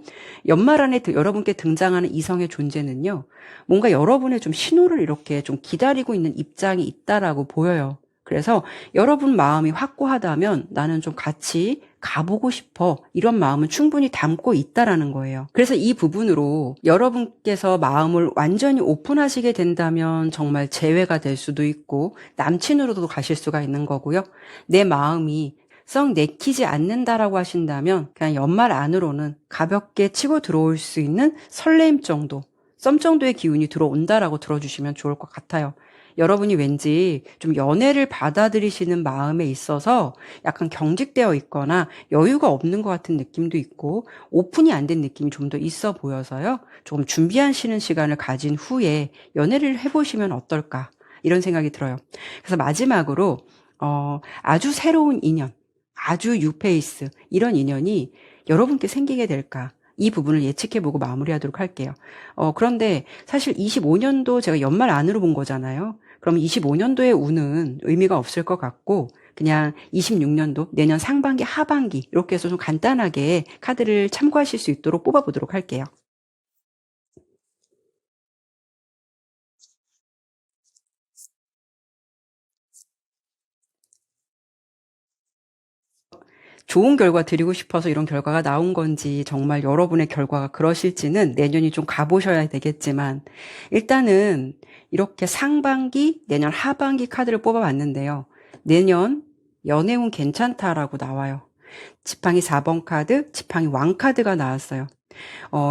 연말 안에 여러분께 등장하는 이성의 존재는요, 뭔가 여러분의 좀 신호를 이렇게 좀 기다리고 있는 입장이 있다라고 보여요. 그래서 여러분 마음이 확고하다면 나는 좀 같이 가보고 싶어, 이런 마음은 충분히 담고 있다라는 거예요. 그래서 이 부분으로 여러분께서 마음을 완전히 오픈하시게 된다면 정말 재회가 될 수도 있고 남친으로도 가실 수가 있는 거고요. 내 마음이 썩 내키지 않는다라고 하신다면 그냥 연말 안으로는 가볍게 치고 들어올 수 있는 설레임 정도, 썸 정도의 기운이 들어온다라고 들어주시면 좋을 것 같아요. 여러분이 왠지 좀 연애를 받아들이시는 마음에 있어서 약간 경직되어 있거나 여유가 없는 것 같은 느낌도 있고 오픈이 안 된 느낌이 좀 더 있어 보여서요. 조금 준비하시는 시간을 가진 후에 연애를 해보시면 어떨까, 이런 생각이 들어요. 그래서 마지막으로 아주 새로운 인연, 아주 뉴페이스, 이런 인연이 여러분께 생기게 될까, 이 부분을 예측해보고 마무리하도록 할게요. 그런데 사실 25년도 제가 연말 안으로 본 거잖아요. 그럼 25년도의 운은 의미가 없을 것 같고 그냥 26년도 내년 상반기 하반기 이렇게 해서 좀 간단하게 카드를 참고하실 수 있도록 뽑아보도록 할게요. 좋은 결과 드리고 싶어서 이런 결과가 나온 건지 정말 여러분의 결과가 그러실지는 내년이 좀 가보셔야 되겠지만, 일단은 이렇게 상반기, 내년 하반기 카드를 뽑아봤는데요. 내년 연애운 괜찮다라고 나와요. 지팡이 4번 카드, 지팡이 왕 카드가 나왔어요.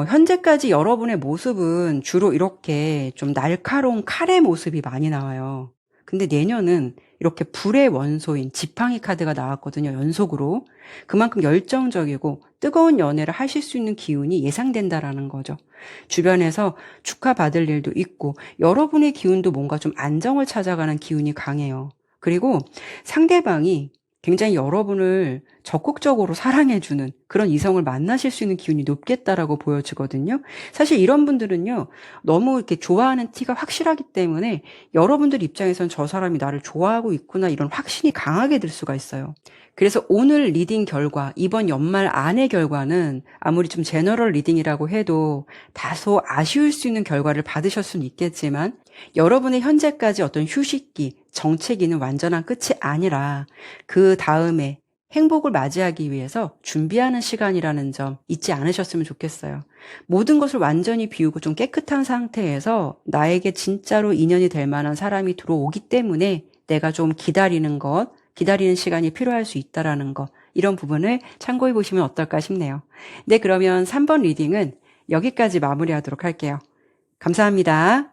현재까지 여러분의 모습은 주로 이렇게 좀 날카로운 칼의 모습이 많이 나와요. 근데 내년은 이렇게 불의 원소인 지팡이 카드가 나왔거든요, 연속으로. 그만큼 열정적이고 뜨거운 연애를 하실 수 있는 기운이 예상된다라는 거죠. 주변에서 축하받을 일도 있고 여러분의 기운도 뭔가 좀 안정을 찾아가는 기운이 강해요. 그리고 상대방이 굉장히 여러분을 적극적으로 사랑해주는 그런 이성을 만나실 수 있는 기운이 높겠다라고 보여지거든요. 사실 이런 분들은요, 너무 이렇게 좋아하는 티가 확실하기 때문에 여러분들 입장에선 저 사람이 나를 좋아하고 있구나, 이런 확신이 강하게 들 수가 있어요. 그래서 오늘 리딩 결과, 이번 연말 안의 결과는 아무리 좀 제너럴 리딩이라고 해도 다소 아쉬울 수 있는 결과를 받으실 수는 있겠지만, 여러분의 현재까지 어떤 휴식기, 정체기는 완전한 끝이 아니라 그 다음에 행복을 맞이하기 위해서 준비하는 시간이라는 점 잊지 않으셨으면 좋겠어요. 모든 것을 완전히 비우고 좀 깨끗한 상태에서 나에게 진짜로 인연이 될 만한 사람이 들어오기 때문에 내가 좀 기다리는 시간이 필요할 수 있다라는 거, 이런 부분을 참고해 보시면 어떨까 싶네요. 네, 그러면 3번 리딩은 여기까지 마무리하도록 할게요. 감사합니다.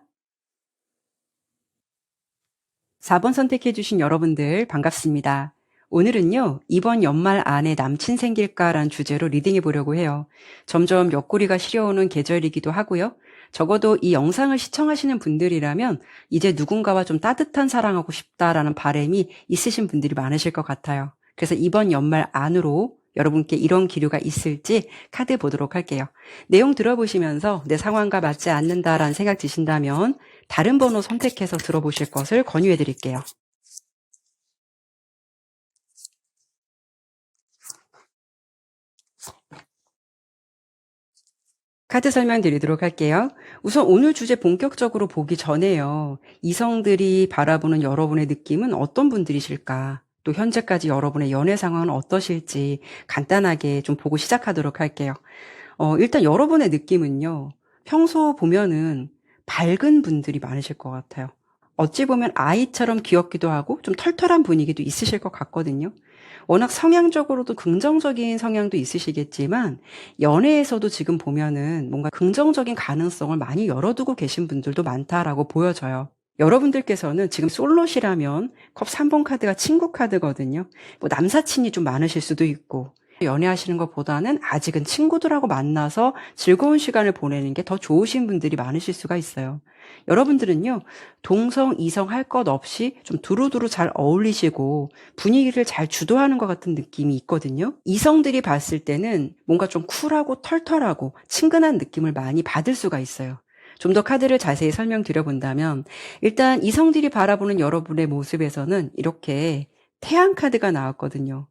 4번 선택해주신 여러분들 반갑습니다. 오늘은요, 이번 연말 안에 남친 생길까라는 주제로 리딩해 보려고 해요. 점점 옆구리가 시려오는 계절이기도 하고요. 적어도 이 영상을 시청하시는 분들이라면 이제 누군가와 좀 따뜻한 사랑하고 싶다라는 바람이 있으신 분들이 많으실 것 같아요. 그래서 이번 연말 안으로 여러분께 이런 기류가 있을지 카드 보도록 할게요. 내용 들어보시면서 내 상황과 맞지 않는다라는 생각 드신다면 다른 번호 선택해서 들어보실 것을 권유해 드릴게요. 카드 설명드리도록 할게요. 우선 오늘 주제 본격적으로 보기 전에요, 이성들이 바라보는 여러분의 느낌은 어떤 분들이실까? 또 현재까지 여러분의 연애 상황은 어떠실지 간단하게 좀 보고 시작하도록 할게요. 일단 여러분의 느낌은요, 평소 보면은 밝은 분들이 많으실 것 같아요. 어찌 보면 아이처럼 귀엽기도 하고 좀 털털한 분위기도 있으실 것 같거든요. 워낙 성향적으로도 긍정적인 성향도 있으시겠지만 연애에서도 지금 보면은 뭔가 긍정적인 가능성을 많이 열어두고 계신 분들도 많다라고 보여져요. 여러분들께서는 지금 솔로시라면 컵 3번 카드가 친구 카드거든요. 뭐 남사친이 좀 많으실 수도 있고, 연애하시는 것보다는 아직은 친구들하고 만나서 즐거운 시간을 보내는 게 더 좋으신 분들이 많으실 수가 있어요. 여러분들은요, 동성, 이성 할 것 없이 좀 두루두루 잘 어울리시고 분위기를 잘 주도하는 것 같은 느낌이 있거든요. 이성들이 봤을 때는 뭔가 좀 쿨하고 털털하고 친근한 느낌을 많이 받을 수가 있어요. 좀 더 카드를 자세히 설명드려 본다면, 일단 이성들이 바라보는 여러분의 모습에서는 이렇게 태양 카드가 나왔거든요.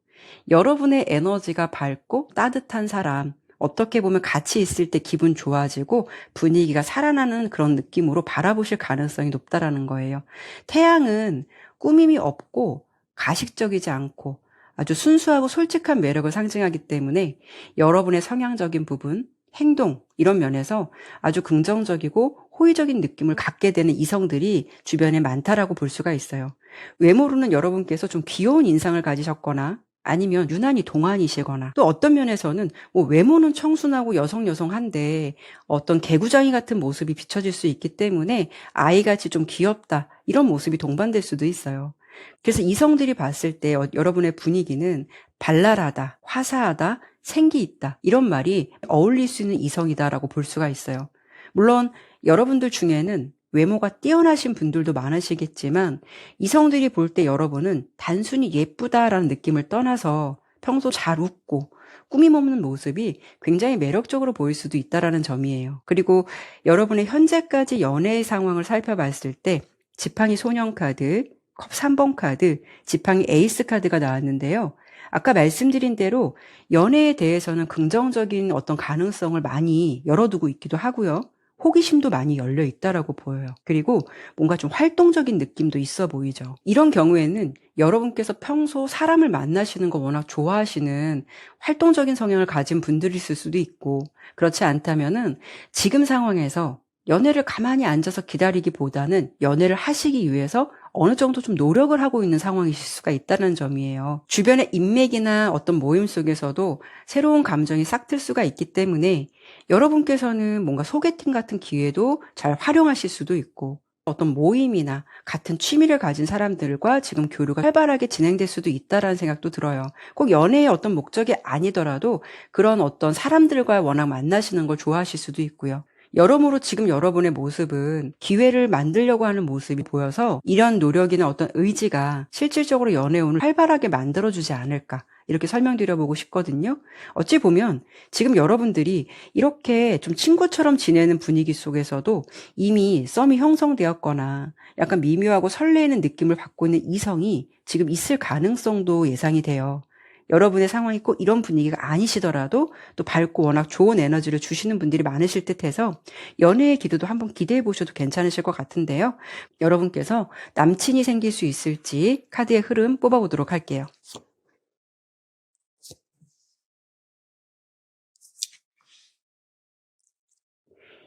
여러분의 에너지가 밝고 따뜻한 사람, 어떻게 보면 같이 있을 때 기분 좋아지고 분위기가 살아나는 그런 느낌으로 바라보실 가능성이 높다라는 거예요. 태양은 꾸밈이 없고 가식적이지 않고 아주 순수하고 솔직한 매력을 상징하기 때문에 여러분의 성향적인 부분, 행동 이런 면에서 아주 긍정적이고 호의적인 느낌을 갖게 되는 이성들이 주변에 많다라고 볼 수가 있어요. 외모로는 여러분께서 좀 귀여운 인상을 가지셨거나 아니면 유난히 동안이시거나 또 어떤 면에서는 뭐 외모는 청순하고 여성한데 어떤 개구장이 같은 모습이 비춰질 수 있기 때문에 아이같이 좀 귀엽다 이런 모습이 동반될 수도 있어요. 그래서 이성들이 봤을 때 여러분의 분위기는 발랄하다, 화사하다, 생기 있다 이런 말이 어울릴 수 있는 이성이다라고 볼 수가 있어요. 물론 여러분들 중에는 외모가 뛰어나신 분들도 많으시겠지만 이성들이 볼 때 여러분은 단순히 예쁘다라는 느낌을 떠나서 평소 잘 웃고 꾸밈 없는 모습이 굉장히 매력적으로 보일 수도 있다라는 점이에요. 그리고 여러분의 현재까지 연애의 상황을 살펴봤을 때 지팡이 소년 카드, 컵 3번 카드, 지팡이 에이스 카드가 나왔는데요. 아까 말씀드린 대로 연애에 대해서는 긍정적인 어떤 가능성을 많이 열어두고 있기도 하고요. 호기심도 많이 열려 있다라고 보여요. 그리고 뭔가 좀 활동적인 느낌도 있어 보이죠. 이런 경우에는 여러분께서 평소 사람을 만나시는 거 워낙 좋아하시는 활동적인 성향을 가진 분들이 있을 수도 있고 그렇지 않다면은 지금 상황에서 연애를 가만히 앉아서 기다리기보다는 연애를 하시기 위해서 어느 정도 좀 노력을 하고 있는 상황이실 수가 있다는 점이에요. 주변의 인맥이나 어떤 모임 속에서도 새로운 감정이 싹틀 수가 있기 때문에 여러분께서는 뭔가 소개팅 같은 기회도 잘 활용하실 수도 있고 어떤 모임이나 같은 취미를 가진 사람들과 지금 교류가 활발하게 진행될 수도 있다라는 생각도 들어요. 꼭 연애의 어떤 목적이 아니더라도 그런 어떤 사람들과 워낙 만나시는 걸 좋아하실 수도 있고요. 여러모로 지금 여러분의 모습은 기회를 만들려고 하는 모습이 보여서 이런 노력이나 어떤 의지가 실질적으로 연애운을 활발하게 만들어주지 않을까 이렇게 설명드려보고 싶거든요. 어찌 보면 지금 여러분들이 이렇게 좀 친구처럼 지내는 분위기 속에서도 이미 썸이 형성되었거나 약간 미묘하고 설레이는 느낌을 받고 있는 이성이 지금 있을 가능성도 예상이 돼요. 여러분의 상황이 꼭 이런 분위기가 아니시더라도 또 밝고 워낙 좋은 에너지를 주시는 분들이 많으실 듯해서 연애의 기도도 한번 기대해 보셔도 괜찮으실 것 같은데요. 여러분께서 남친이 생길 수 있을지 카드의 흐름 뽑아보도록 할게요.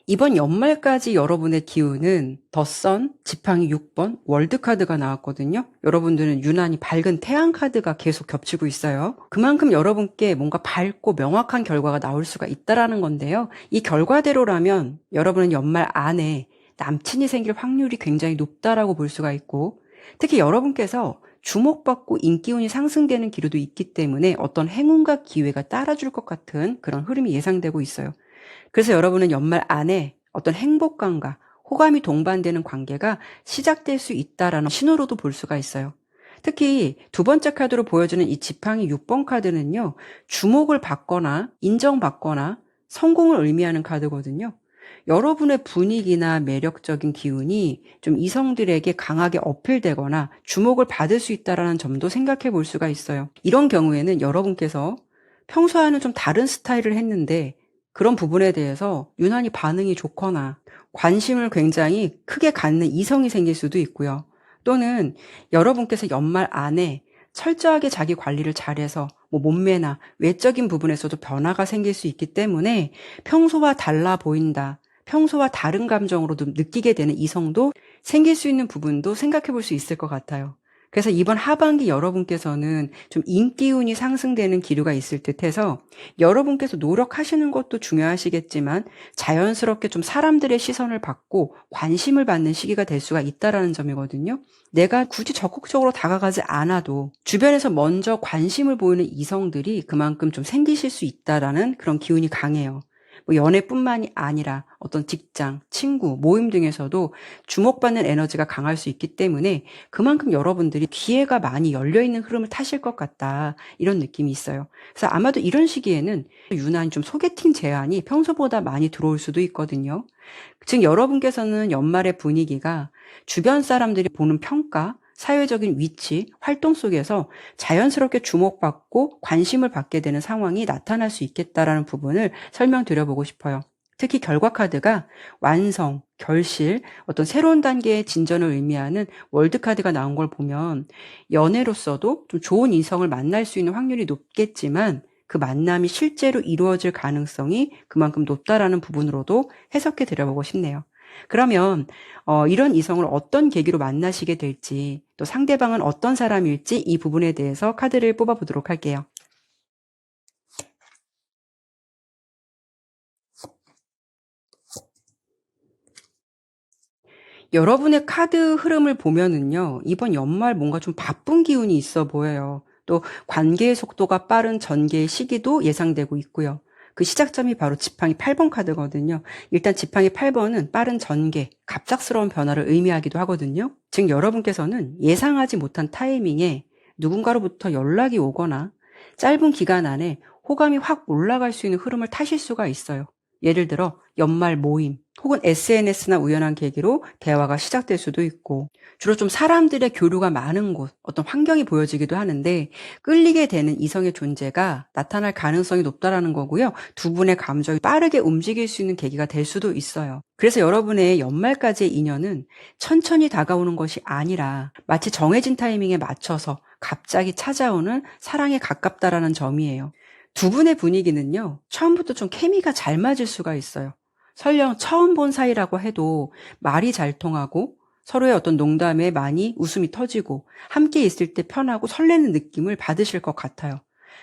이번 연말까지 여러분의 기운은 덧선, 지팡이 6번, 월드카드가 나왔거든요. 여러분들은 유난히 밝은 태양카드가 계속 겹치고 있어요. 그만큼 여러분께 뭔가 밝고 명확한 결과가 나올 수가 있다라는 건데요. 이 결과대로라면 여러분은 연말 안에 남친이 생길 확률이 굉장히 높다라고 볼 수가 있고 특히 여러분께서 주목받고 인기운이 상승되는 기류도 있기 때문에 어떤 행운과 기회가 따라줄 것 같은 그런 흐름이 예상되고 있어요. 그래서 여러분은 연말 안에 어떤 행복감과 호감이 동반되는 관계가 시작될 수 있다라는 신호로도 볼 수가 있어요. 특히 두 번째 카드로 보여주는 이 지팡이 6번 카드는요. 주목을 받거나 인정받거나 성공을 의미하는 카드거든요. 여러분의 분위기나 매력적인 기운이 좀 이성들에게 강하게 어필되거나 주목을 받을 수 있다는 점도 생각해 볼 수가 있어요. 이런 경우에는 여러분께서 평소와는 좀 다른 스타일을 했는데 그런 부분에 대해서 유난히 반응이 좋거나 관심을 굉장히 크게 갖는 이성이 생길 수도 있고요. 또는 여러분께서 연말 안에 철저하게 자기 관리를 잘해서 몸매나 외적인 부분에서도 변화가 생길 수 있기 때문에 평소와 달라 보인다. 평소와 다른 감정으로도 느끼게 되는 이성도 생길 수 있는 부분도 생각해 볼 수 있을 것 같아요. 그래서 이번 하반기 여러분께서는 좀 인기운이 상승되는 기류가 있을 듯해서 여러분께서 노력하시는 것도 중요하시겠지만 자연스럽게 좀 사람들의 시선을 받고 관심을 받는 시기가 될 수가 있다라는 점이거든요. 내가 굳이 적극적으로 다가가지 않아도 주변에서 먼저 관심을 보이는 이성들이 그만큼 좀 생기실 수 있다라는 그런 기운이 강해요. 연애뿐만이 아니라 어떤 직장, 친구, 모임 등에서도 주목받는 에너지가 강할 수 있기 때문에 그만큼 여러분들이 기회가 많이 열려있는 흐름을 타실 것 같다 이런 느낌이 있어요. 그래서 아마도 이런 시기에는 유난히 좀 소개팅 제안이 평소보다 많이 들어올 수도 있거든요. 즉 여러분께서는 연말의 분위기가 주변 사람들이 보는 평가, 사회적인 위치, 활동 속에서 자연스럽게 주목받고 관심을 받게 되는 상황이 나타날 수 있겠다라는 부분을 설명드려보고 싶어요. 특히 결과 카드가 완성, 결실, 어떤 새로운 단계의 진전을 의미하는 월드 카드가 나온 걸 보면 연애로서도 좀 좋은 이성을 만날 수 있는 확률이 높겠지만 그 만남이 실제로 이루어질 가능성이 그만큼 높다라는 부분으로도 해석해 드려보고 싶네요. 그러면 이런 이성을 어떤 계기로 만나시게 될지, 또 상대방은 어떤 사람일지 이 부분에 대해서 카드를 뽑아보도록 할게요. 여러분의 카드 흐름을 보면은요, 이번 연말 뭔가 좀 바쁜 기운이 있어 보여요. 또 관계의 속도가 빠른 전개의 시기도 예상되고 있고요. 그 시작점이 바로 지팡이 8번 카드거든요. 일단 지팡이 8번은 빠른 전개, 갑작스러운 변화를 의미하기도 하거든요. 즉 여러분께서는 예상하지 못한 타이밍에 누군가로부터 연락이 오거나 짧은 기간 안에 호감이 확 올라갈 수 있는 흐름을 타실 수가 있어요. 예를 들어 연말 모임 혹은 SNS나 우연한 계기로 대화가 시작될 수도 있고, 주로 좀 사람들의 교류가 많은 곳, 어떤 환경이 보여지기도 하는데 끌리게 되는 이성의 존재가 나타날 가능성이 높다라는 거고요. 두 분의 감정이 빠르게 움직일 수 있는 계기가 될 수도 있어요. 그래서 여러분의 연말까지의 인연은 천천히 다가오는 것이 아니라 마치 정해진 타이밍에 맞춰서 갑자기 찾아오는 사랑에 가깝다라는 점이에요. 두 분의 분위기는요, 처음부터 좀 케미가 잘 맞을 수가 있어요. 설령 처음 본 사이라고 해도 말이 잘 통하고 서로의 어떤 농담에 많이 웃음이 터지고 함께 있을 때 편하고 설레는 느낌을 받으실 것 같아요.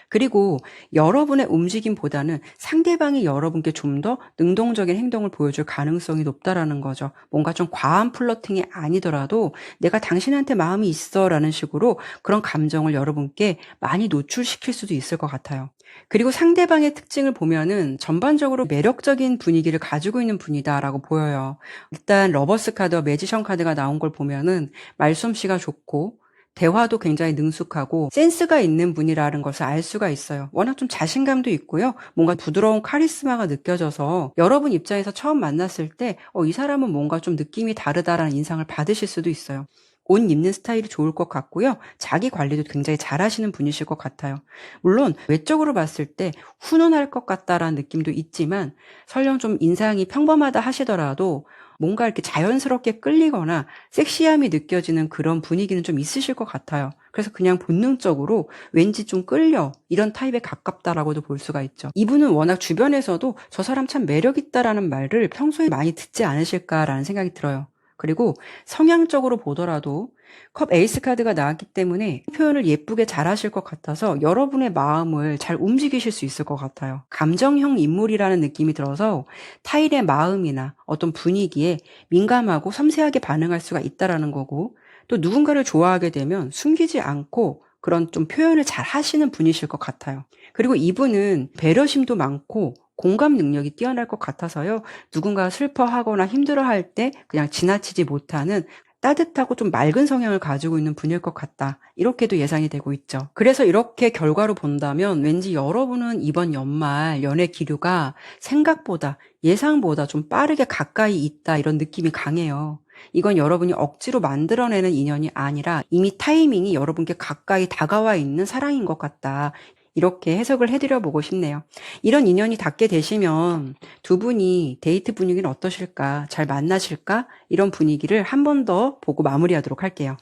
그리고 여러분의 움직임보다는 상대방이 여러분께 좀 더 능동적인 행동을 보여줄 가능성이 높다라는 거죠. 뭔가 좀 과한 플러팅이 아니더라도 내가 당신한테 마음이 있어 라는 식으로 그런 감정을 여러분께 많이 노출시킬 수도 있을 것 같아요. 그리고 상대방의 특징을 보면은 전반적으로 매력적인 분위기를 가지고 있는 분이다라고 보여요. 일단 러버스 카드와 매지션 카드가 나온 걸 보면은 말솜씨가 좋고 대화도 굉장히 능숙하고 센스가 있는 분이라는 것을 알 수가 있어요. 워낙 좀 자신감도 있고요. 뭔가 부드러운 카리스마가 느껴져서 여러분 입장에서 처음 만났을 때 이 사람은 뭔가 좀 느낌이 다르다라는 인상을 받으실 수도 있어요. 옷 입는 스타일이 좋을 것 같고요. 자기 관리도 굉장히 잘하시는 분이실 것 같아요. 물론 외적으로 봤을 때 훈훈할 것 같다라는 느낌도 있지만 설령 좀 인상이 평범하다 하시더라도 뭔가 이렇게 자연스럽게 끌리거나 섹시함이 느껴지는 그런 분위기는 좀 있으실 것 같아요. 그래서 그냥 본능적으로 왠지 좀 끌려 이런 타입에 가깝다라고도 볼 수가 있죠. 이분은 워낙 주변에서도 저 사람 참 매력 있다라는 말을 평소에 많이 듣지 않으실까라는 생각이 들어요. 그리고 성향적으로 보더라도 컵 에이스 카드가 나왔기 때문에 표현을 예쁘게 잘하실 것 같아서 여러분의 마음을 잘 움직이실 수 있을 것 같아요. 감정형 인물이라는 느낌이 들어서 타인의 마음이나 어떤 분위기에 민감하고 섬세하게 반응할 수가 있다라는 거고, 또 누군가를 좋아하게 되면 숨기지 않고 그런 좀 표현을 잘 하시는 분이실 것 같아요. 그리고 이분은 배려심도 많고 공감 능력이 뛰어날 것 같아서요. 누군가 슬퍼하거나 힘들어할 때 그냥 지나치지 못하는 따뜻하고 좀 맑은 성향을 가지고 있는 분일 것 같다. 이렇게도 예상이 되고 있죠. 그래서 이렇게 결과로 본다면 왠지 여러분은 이번 연말 연애 기류가 생각보다 예상보다 좀 빠르게 가까이 있다 이런 느낌이 강해요. 이건 여러분이 억지로 만들어내는 인연이 아니라 이미 타이밍이 여러분께 가까이 다가와 있는 사랑인 것 같다. 이렇게 해석을 해드려 보고 싶네요. 이런 인연이 닿게 되시면 두 분이 데이트 분위기는 어떠실까? 잘 만나실까? 이런 분위기를 한 번 더 보고 마무리하도록 할게요.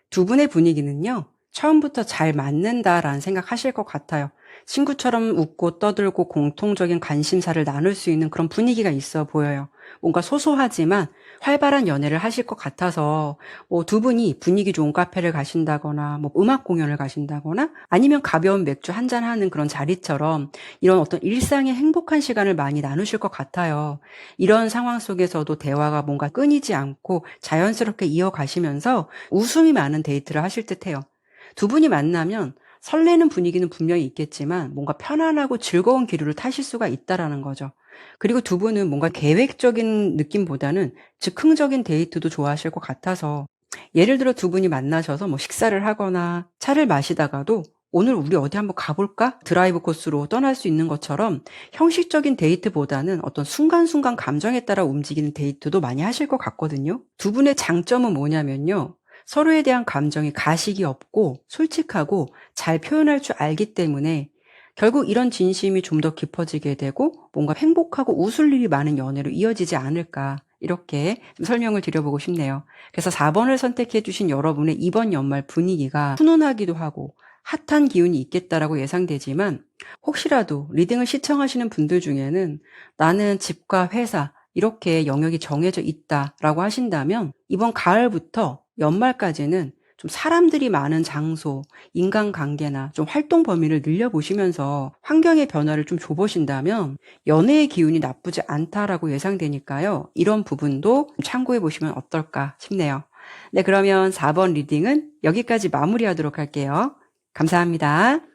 두 분의 분위기는요, 처음부터 잘 맞는다라는 생각하실 것 같아요. 친구처럼 웃고 떠들고 공통적인 관심사를 나눌 수 있는 그런 분위기가 있어 보여요. 뭔가 소소하지만 활발한 연애를 하실 것 같아서 두 분이 분위기 좋은 카페를 가신다거나 음악 공연을 가신다거나 아니면 가벼운 맥주 한잔 하는 그런 자리처럼 이런 어떤 일상의 행복한 시간을 많이 나누실 것 같아요. 이런 상황 속에서도 대화가 뭔가 끊이지 않고 자연스럽게 이어가시면서 웃음이 많은 데이트를 하실 듯해요. 두 분이 만나면 설레는 분위기는 분명히 있겠지만 뭔가 편안하고 즐거운 기류를 타실 수가 있다라는 거죠. 그리고 두 분은 뭔가 계획적인 느낌보다는 즉흥적인 데이트도 좋아하실 것 같아서 예를 들어 두 분이 만나셔서 식사를 하거나 차를 마시다가도 오늘 우리 어디 한번 가볼까? 드라이브 코스로 떠날 수 있는 것처럼 형식적인 데이트보다는 어떤 순간순간 감정에 따라 움직이는 데이트도 많이 하실 것 같거든요. 두 분의 장점은 뭐냐면요. 서로에 대한 감정이 가식이 없고 솔직하고 잘 표현할 줄 알기 때문에 결국 이런 진심이 좀 더 깊어지게 되고 뭔가 행복하고 웃을 일이 많은 연애로 이어지지 않을까 이렇게 좀 설명을 드려보고 싶네요. 그래서 4번을 선택해 주신 여러분의 이번 연말 분위기가 훈훈하기도 하고 핫한 기운이 있겠다라고 예상되지만 혹시라도 리딩을 시청하시는 분들 중에는 나는 집과 회사 이렇게 영역이 정해져 있다라고 하신다면 이번 가을부터 연말까지는 좀 사람들이 많은 장소, 인간관계나 좀 활동 범위를 늘려보시면서 환경의 변화를 좀 줘보신다면 연애의 기운이 나쁘지 않다라고 예상되니까요. 이런 부분도 참고해 보시면 어떨까 싶네요. 네, 그러면 4번 리딩은 여기까지 마무리하도록 할게요. 감사합니다.